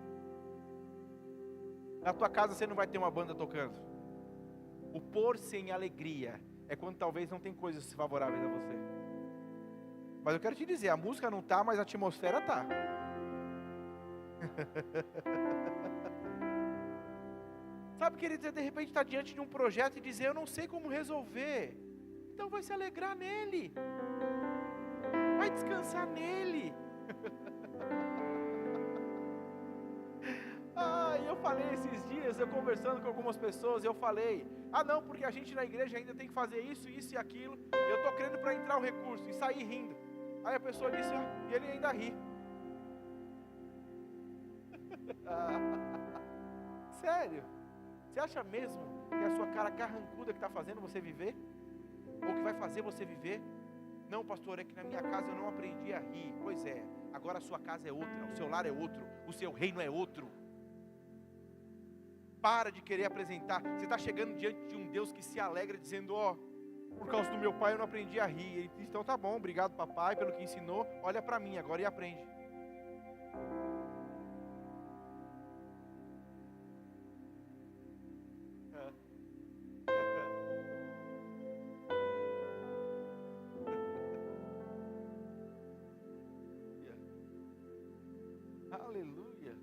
Na tua casa você não vai ter uma banda tocando. O pôr-se em alegria é quando talvez não tem coisas favoráveis a você. Mas eu quero te dizer, a música não está, mas a atmosfera está. Sabe, querido, você de repente está diante de um projeto e dizer, eu não sei como resolver. Então vai se alegrar nele. Vai descansar nele. Eu falei esses dias, eu conversando com algumas pessoas, eu falei, não, porque a gente na igreja ainda tem que fazer isso, isso e aquilo, eu estou querendo para entrar o recurso, e sair rindo. Aí a pessoa disse, e ele ainda ri. Sério? Você acha mesmo que é a sua cara carrancuda que está fazendo você viver? Ou que vai fazer você viver? Não, pastor, é que na minha casa eu não aprendi a rir. Pois é, agora a sua casa é outra, o seu lar é outro, o seu reino é outro. Para de querer apresentar. Você está chegando diante de um Deus que se alegra dizendo, por causa do meu pai eu não aprendi a rir. Ele diz, então tá bom, obrigado papai pelo que ensinou, olha para mim agora e aprende. Aleluia.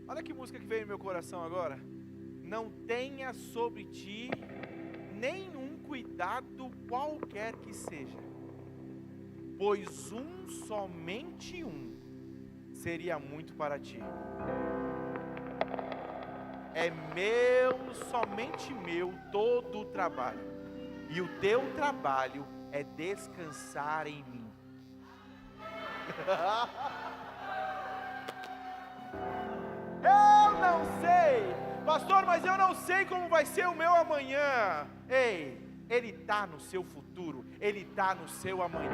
Olha que música que veio no meu coração agora. Não tenha sobre ti nenhum cuidado qualquer que seja, pois somente um, seria muito para ti. É meu, somente meu, todo o trabalho, e o teu trabalho é descansar em mim. Eu não sei, pastor, mas eu não sei como vai ser o meu amanhã. Ei, ele está no seu futuro, ele está no seu amanhã.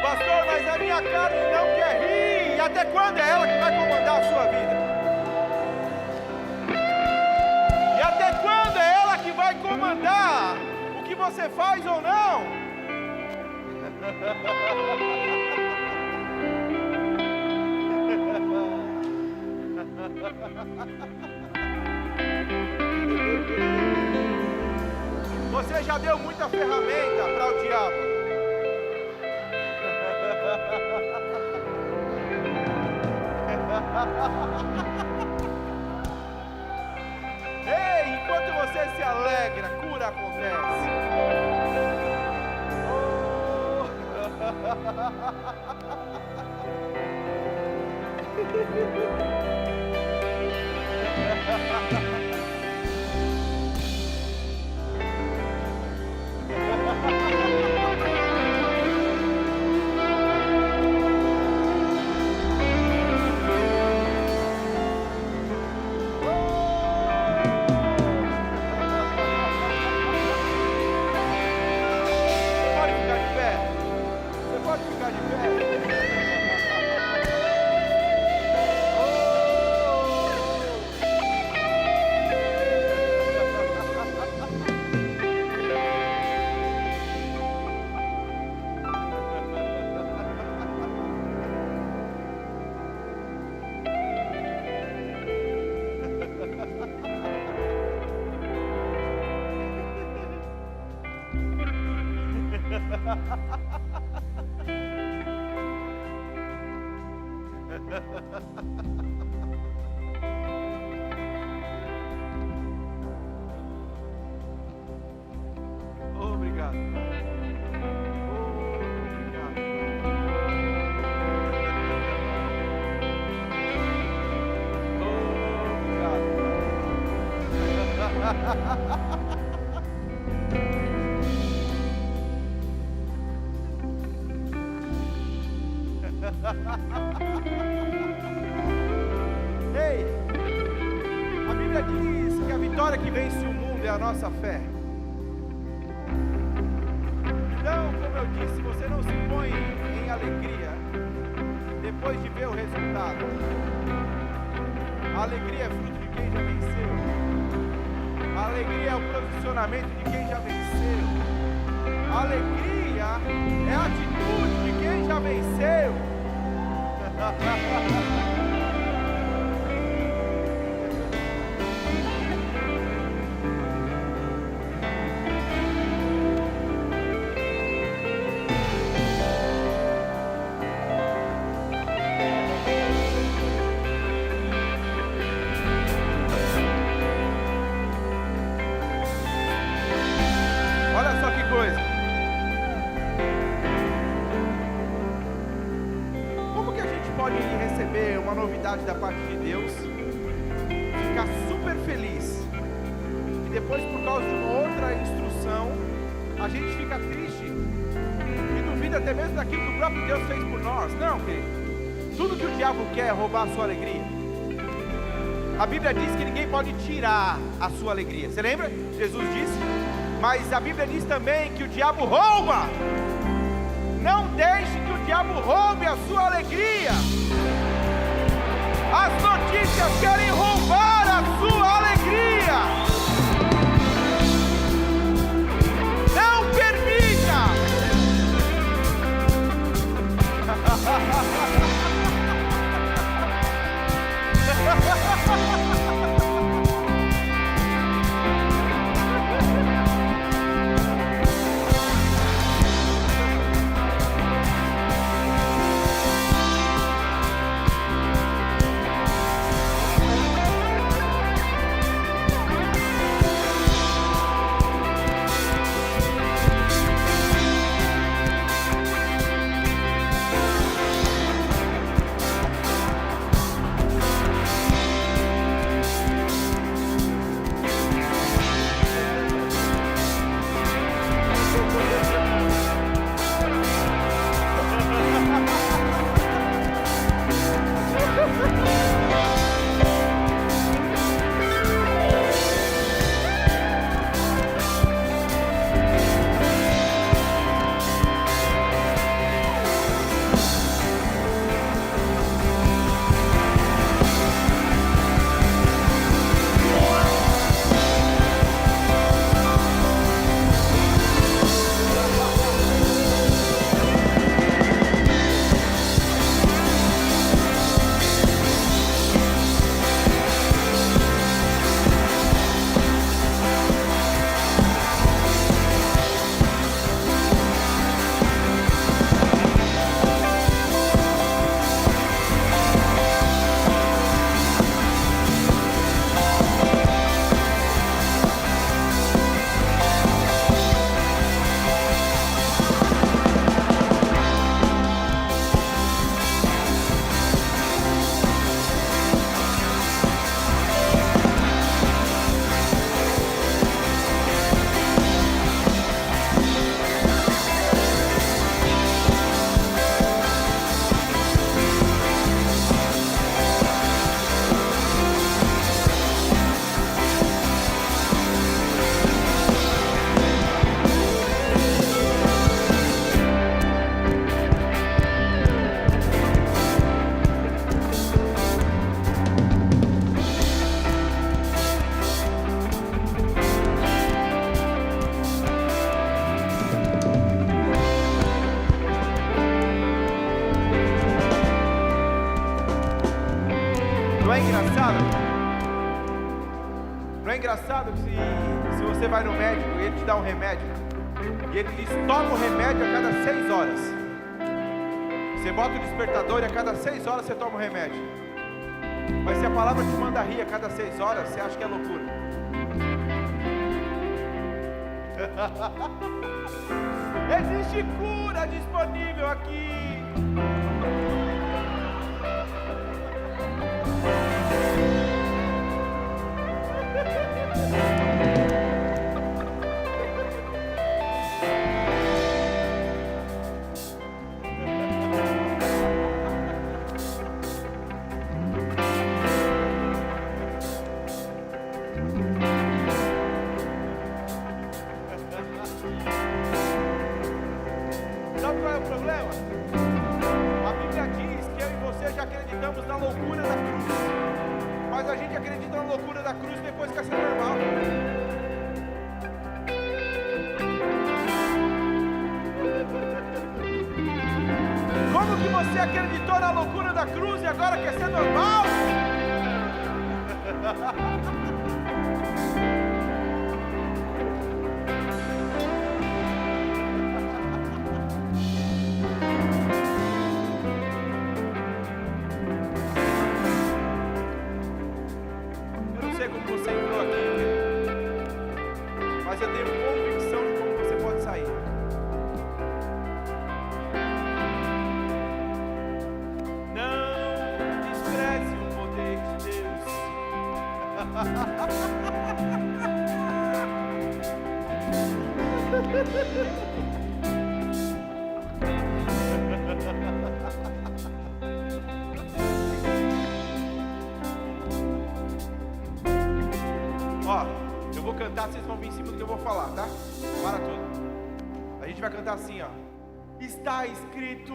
Pastor, mas a minha carne não quer rir. E até quando é ela que vai comandar a sua vida? E até quando é ela que vai comandar o que você faz ou não? Você já deu muita ferramenta para o diabo. você se alegra, cura acontece. Obrigado. Ei, a Bíblia diz que a vitória que vence o mundo é a nossa fé. Então, como eu disse, você não se põe em alegria depois de ver o resultado. A alegria é fruto de quem já venceu. A alegria é o posicionamento de quem já venceu. A alegria é a atitude de quem já venceu. Olha só que coisa. Como que a gente pode receber uma novidade da parte de Deus, ficar super feliz, e depois, por causa de uma outra instrução, a gente fica triste e duvida até mesmo daquilo que o próprio Deus fez por nós? Não, querido. Tudo que o diabo quer é roubar a sua alegria. A Bíblia diz que ninguém pode tirar a sua alegria. Você lembra? Jesus disse. Mas a Bíblia diz também que o diabo rouba. Não deixe que o diabo roube a sua alegria. As notícias querem roubar a sua alegria. Não permita. Não é engraçado que se você vai no médico e ele te dá um remédio, e ele diz, toma o remédio a cada 6 horas. Você bota o despertador e a cada 6 horas você toma o remédio. Mas se a palavra te manda rir a cada 6 horas, você acha que é loucura. Existe cura disponível aqui. Sabe qual é o problema? A Bíblia diz que eu e você já acreditamos na loucura da cruz, mas a gente acredita na loucura da cruz depois que é ser normal. Como que você acreditou na loucura da cruz e agora quer ser normal? Eu não sei como você entrou aqui, mas eu tenho convicção de como você pode sair. Não despreze o poder de Deus. Ó, eu vou cantar, vocês vão vir em cima do que eu vou falar, tá? Para tudo. A gente vai cantar assim, ó. Está escrito,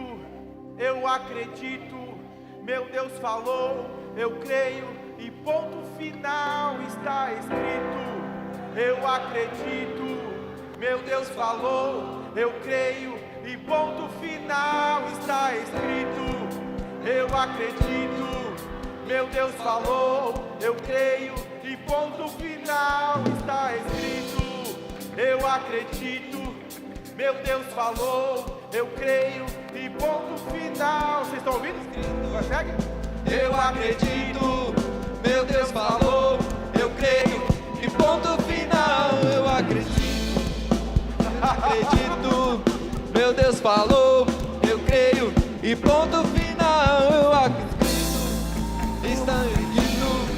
eu acredito, meu Deus falou, eu creio, e ponto final. Está escrito, eu acredito, meu Deus falou, eu creio, e ponto final. Está escrito, eu acredito, meu Deus falou, eu creio, e ponto final. Está escrito, eu acredito, meu Deus falou, eu creio, e ponto final. Vocês estão ouvindo? Consegue? Eu acredito, meu Deus falou, eu creio, e ponto final. Eu acredito, meu Deus falou, eu creio, e ponto final. Eu acredito, está escrito,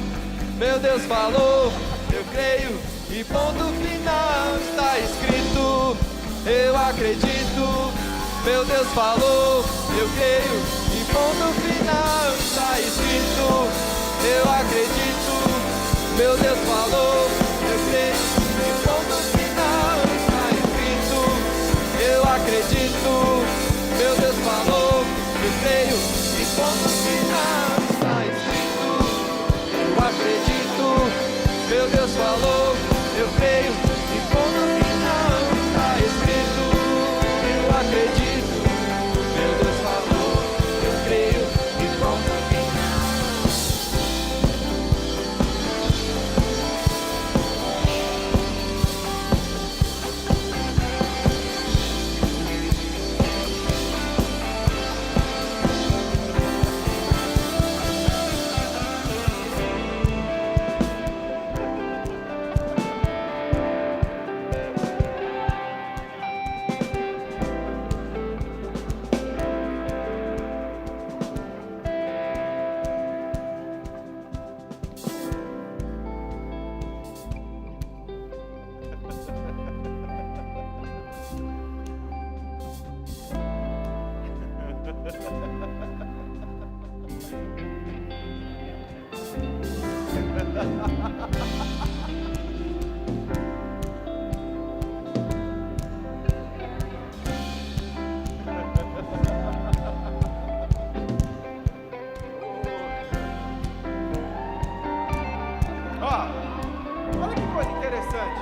meu Deus falou, eu creio, e ponto final. Está escrito, eu acredito, meu Deus falou, eu creio, e ponto final. Está escrito, eu acredito, meu Deus falou, eu creio, e ponto final. Está escrito, eu acredito, meu Deus falou, eu creio, e ponto final. Está escrito, eu acredito, meu Deus falou, eu creio, e ponto final. Está escrito, eu acredito, meu Deus falou, eu creio, e ponto final. Olha que coisa interessante.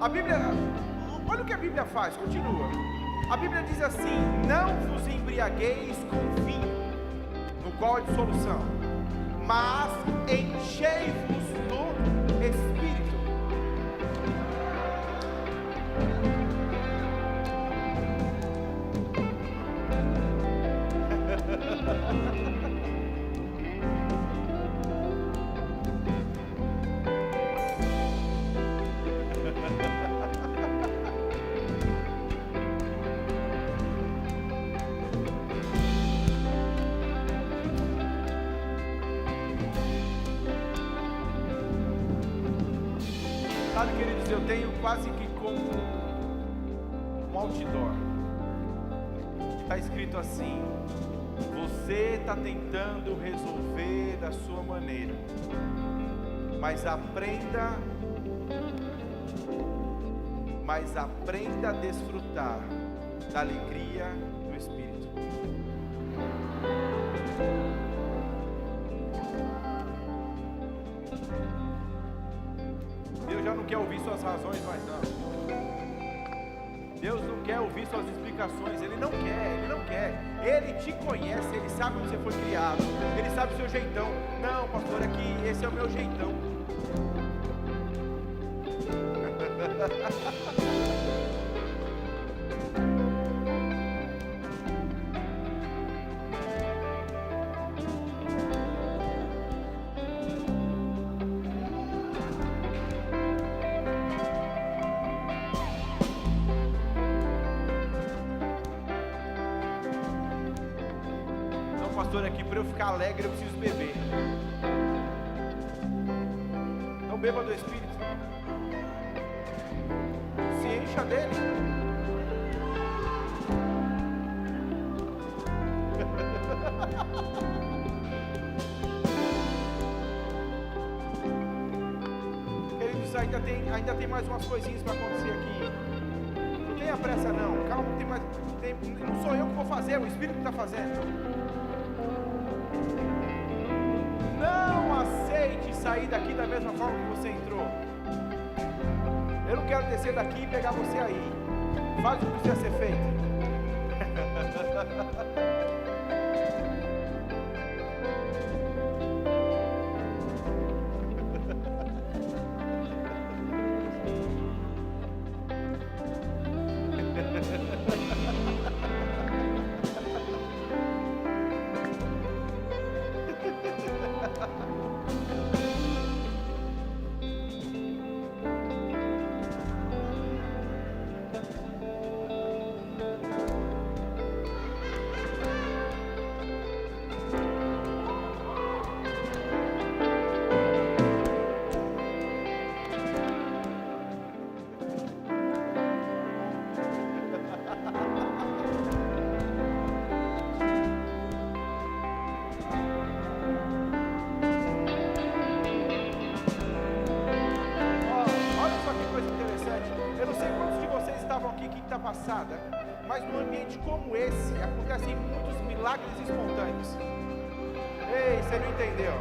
A Bíblia, olha o que a Bíblia faz, continua. A Bíblia diz assim: não vos embriagueis com vinho, no qual há dissolução, mas enchei-vos Sabe, queridos, eu tenho quase que como um outdoor. Está escrito assim: você está tentando resolver da sua maneira, mas aprenda a desfrutar da alegria do Espírito. Deus já não quer ouvir suas razões mais não. Deus não quer ouvir suas explicações. Ele não quer. Ele te conhece, Ele sabe onde você foi criado, Ele sabe o seu jeitão. Não, pastor, é que esse é o meu jeitão. Pastor, aqui para eu ficar alegre eu preciso beber. Então beba do Espírito. Se encha dele. Queridos, ainda tem mais umas coisinhas para acontecer aqui. Não tenha pressa não. Calma, não sou eu que vou fazer, é o Espírito que está fazendo. Não aceite sair daqui da mesma forma que você entrou. Eu não quero descer daqui e pegar você aí. Faz o que precisa ser feito. Passada, mas num ambiente como esse acontecem muitos milagres espontâneos. Ei, você não entendeu?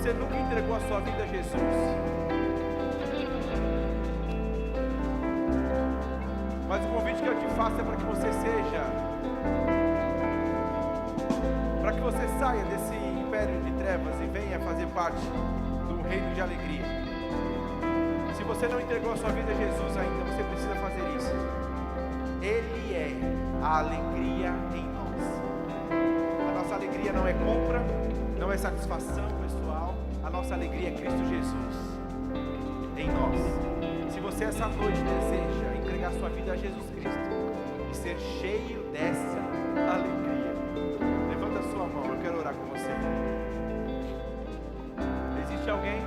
você nunca entregou a sua vida a Jesus, mas o convite que eu te faço é para que você saia desse império de trevas e venha fazer parte do reino de alegria. Se você não entregou a sua vida a Jesus ainda, você precisa fazer isso. Ele é a alegria em nós. A nossa alegria não é compra, não é satisfação pessoal. A nossa alegria é Cristo Jesus em nós. Se você essa noite deseja entregar sua vida a Jesus Cristo e ser cheio dessa alegria, levanta a sua mão, eu quero orar com você. Existe alguém?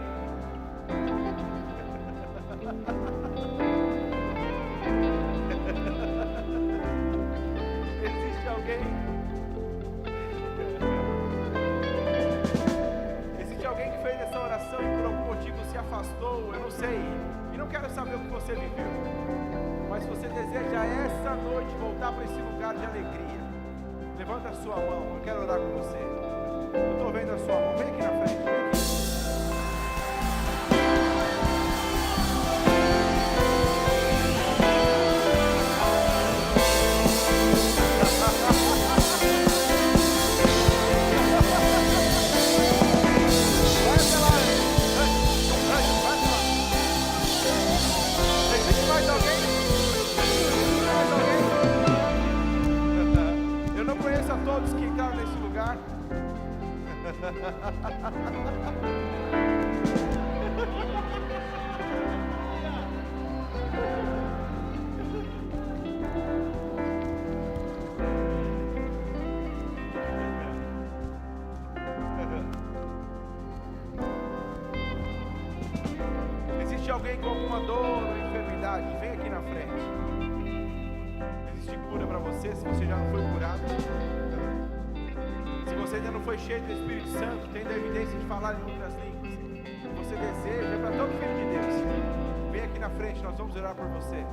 Existe alguém? Existe alguém que fez essa oração e por algum motivo se afastou, eu não sei, e não quero saber o que você viveu, mas se você deseja essa noite voltar para esse lugar de alegria, levanta a sua mão, eu quero orar com você. Eu estou vendo a sua mão, vem aqui na frente, vem aqui. A todos que entraram nesse lugar. Existe alguém com alguma dor ou enfermidade? Vem aqui na frente. Existe cura para você, se você já não foi curado. Se você ainda não foi cheio do Espírito Santo, tendo a evidência de falar em outras línguas, você deseja, é para todo filho de Deus. Vem aqui na frente, nós vamos orar por você.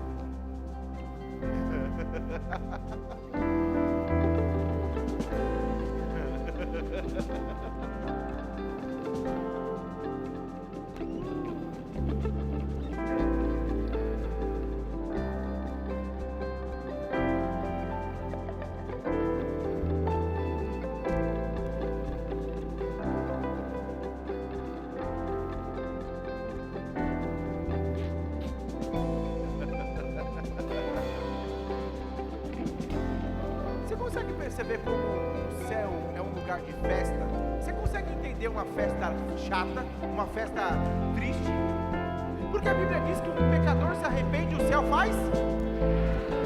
Consegue perceber como o céu é um lugar de festa? Você consegue entender uma festa chata, uma festa triste? Porque a Bíblia diz que o pecador se arrepende, o céu faz.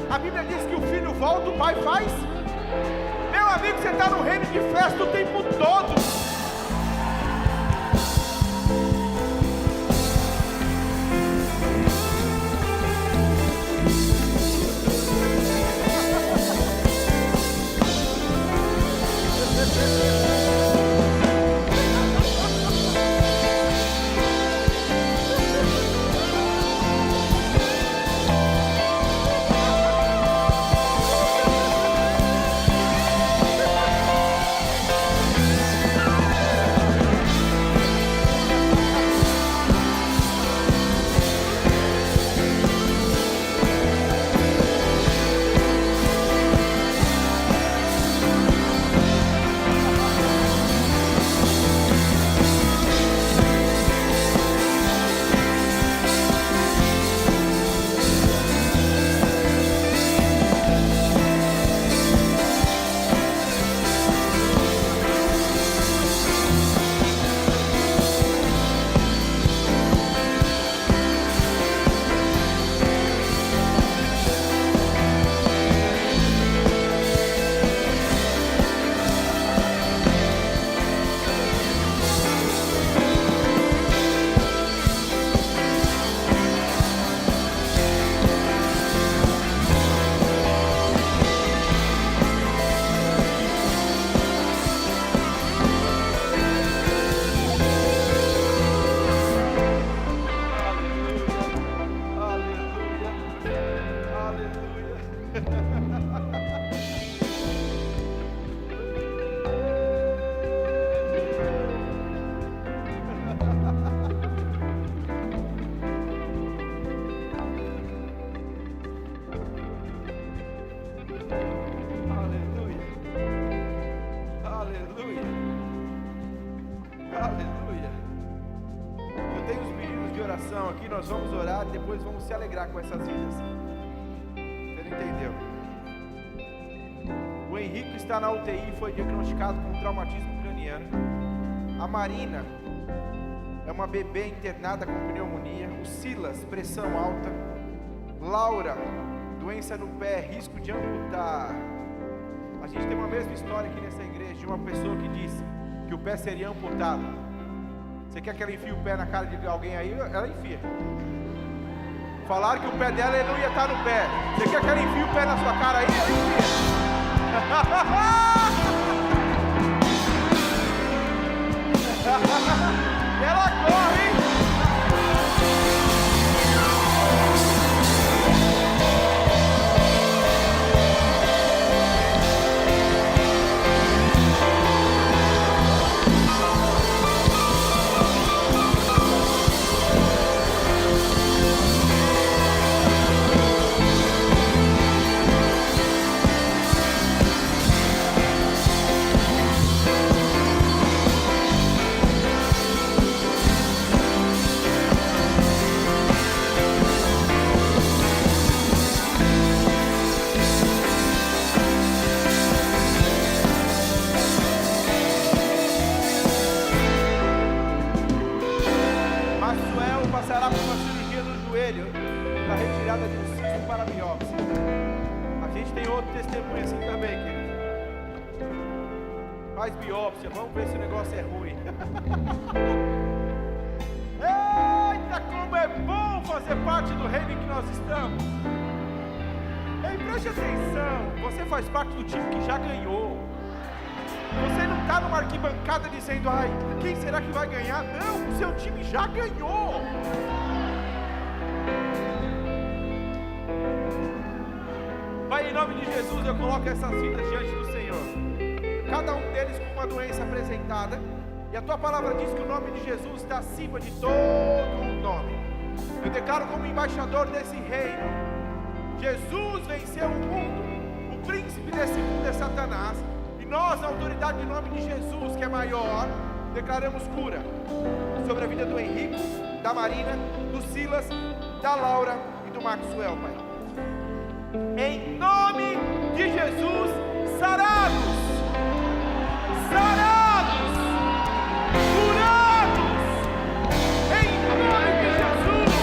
A Bíblia diz que o filho volta, o pai faz. Meu amigo, você está no reino de festa o tempo todo. Aleluia. Aleluia. Aleluia. Eu tenho os pedidos de oração aqui, nós vamos orar e depois vamos se alegrar com essas vidas. Você não entendeu? O Henrique está na UTI e foi diagnosticado com traumatismo craniano. A Marina é uma bebê internada com pneumonia. O Silas, pressão alta. Laura, doença no pé, risco de amputar. A gente tem uma mesma história aqui nessa igreja, de uma pessoa que disse que o pé seria amputado. Você quer que ela enfie o pé na cara de alguém aí? Ela enfia. Falaram que o pé dela não ia estar no pé. Você quer que ela enfie o pé na sua cara aí? Ela enfia. Ela corre. Passará por uma cirurgia no joelho para retirada de um cisto para biópsia. A gente tem outro testemunho assim também, querido. Faz biópsia, vamos ver se o negócio é ruim. Eita, como é bom fazer parte do reino em que nós estamos. Ei, preste atenção, você faz parte do time que já ganhou. Você não está numa arquibancada dizendo, ai, quem será que vai ganhar? Não, o seu time já ganhou. Pai, em nome de Jesus, eu coloco essas vidas diante do Senhor. Cada um deles com uma doença apresentada. E a tua palavra diz que o nome de Jesus está acima de todo o nome. Eu declaro como embaixador desse reino. Jesus venceu o mundo. O príncipe desse mundo é Satanás. E nós, na autoridade do nome de Jesus, que é maior, declaramos cura sobre a vida do Henrique, da Marina, do Silas, da Laura e do Maxwell, Pai. Em nome de Jesus, sarados, sarados, curados, em nome de Jesus.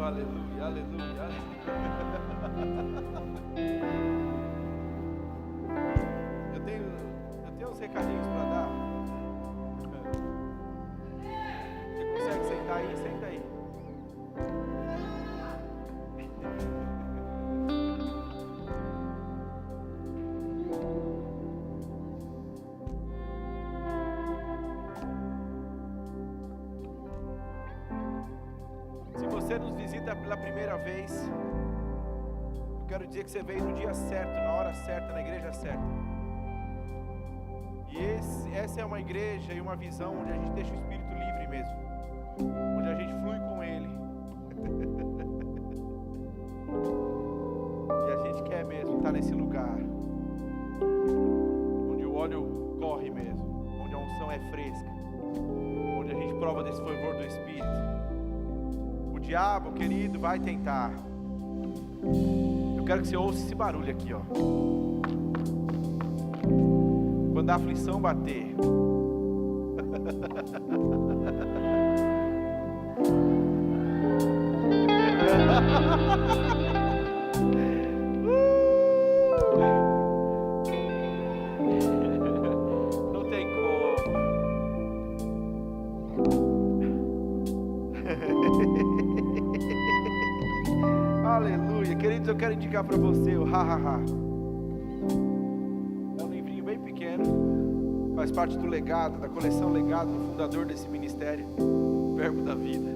Aleluia, aleluia, aleluia. Eu tenho uns recadinhos para dar. Você consegue sentar aí? Senta aí. Se você nos visita pela primeira vez, eu quero dizer que você veio no dia certo, na hora certa, na igreja certa. E essa é uma igreja e uma visão onde a gente deixa o Espírito livre mesmo, onde a gente flui com Ele. E a gente quer mesmo estar nesse lugar, onde o óleo corre mesmo, onde a unção é fresca, onde a gente prova desse favor do Espírito. O diabo, querido, vai tentar. Eu quero que você ouça esse barulho aqui, ó. Quando a aflição bater, não tem como. Aleluia, queridos, eu quero indicar para você o Ha. É um livrinho bem pequeno, faz parte do legado, da coleção Legado do fundador desse ministério, Verbo da Vida.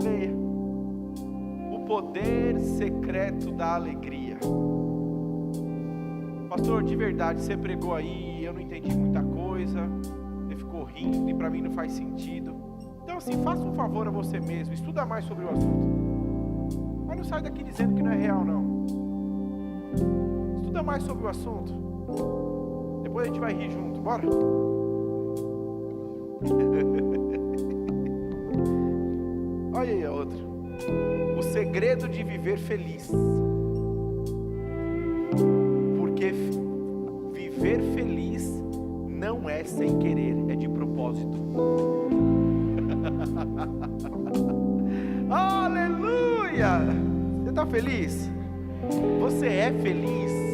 Leia. O poder secreto da alegria. Pastor, de verdade, você pregou aí, eu não entendi muita coisa, você ficou rindo e para mim não faz sentido. Então assim, faça um favor a você mesmo, estuda mais sobre o assunto. Mas não sai daqui dizendo que não é real, não. Estuda mais sobre o assunto. Depois a gente vai rir junto, bora? Olha aí a outra. O segredo de viver feliz. Porque viver feliz não é sem querer, é de propósito. Aleluia! Você está feliz? Você é feliz?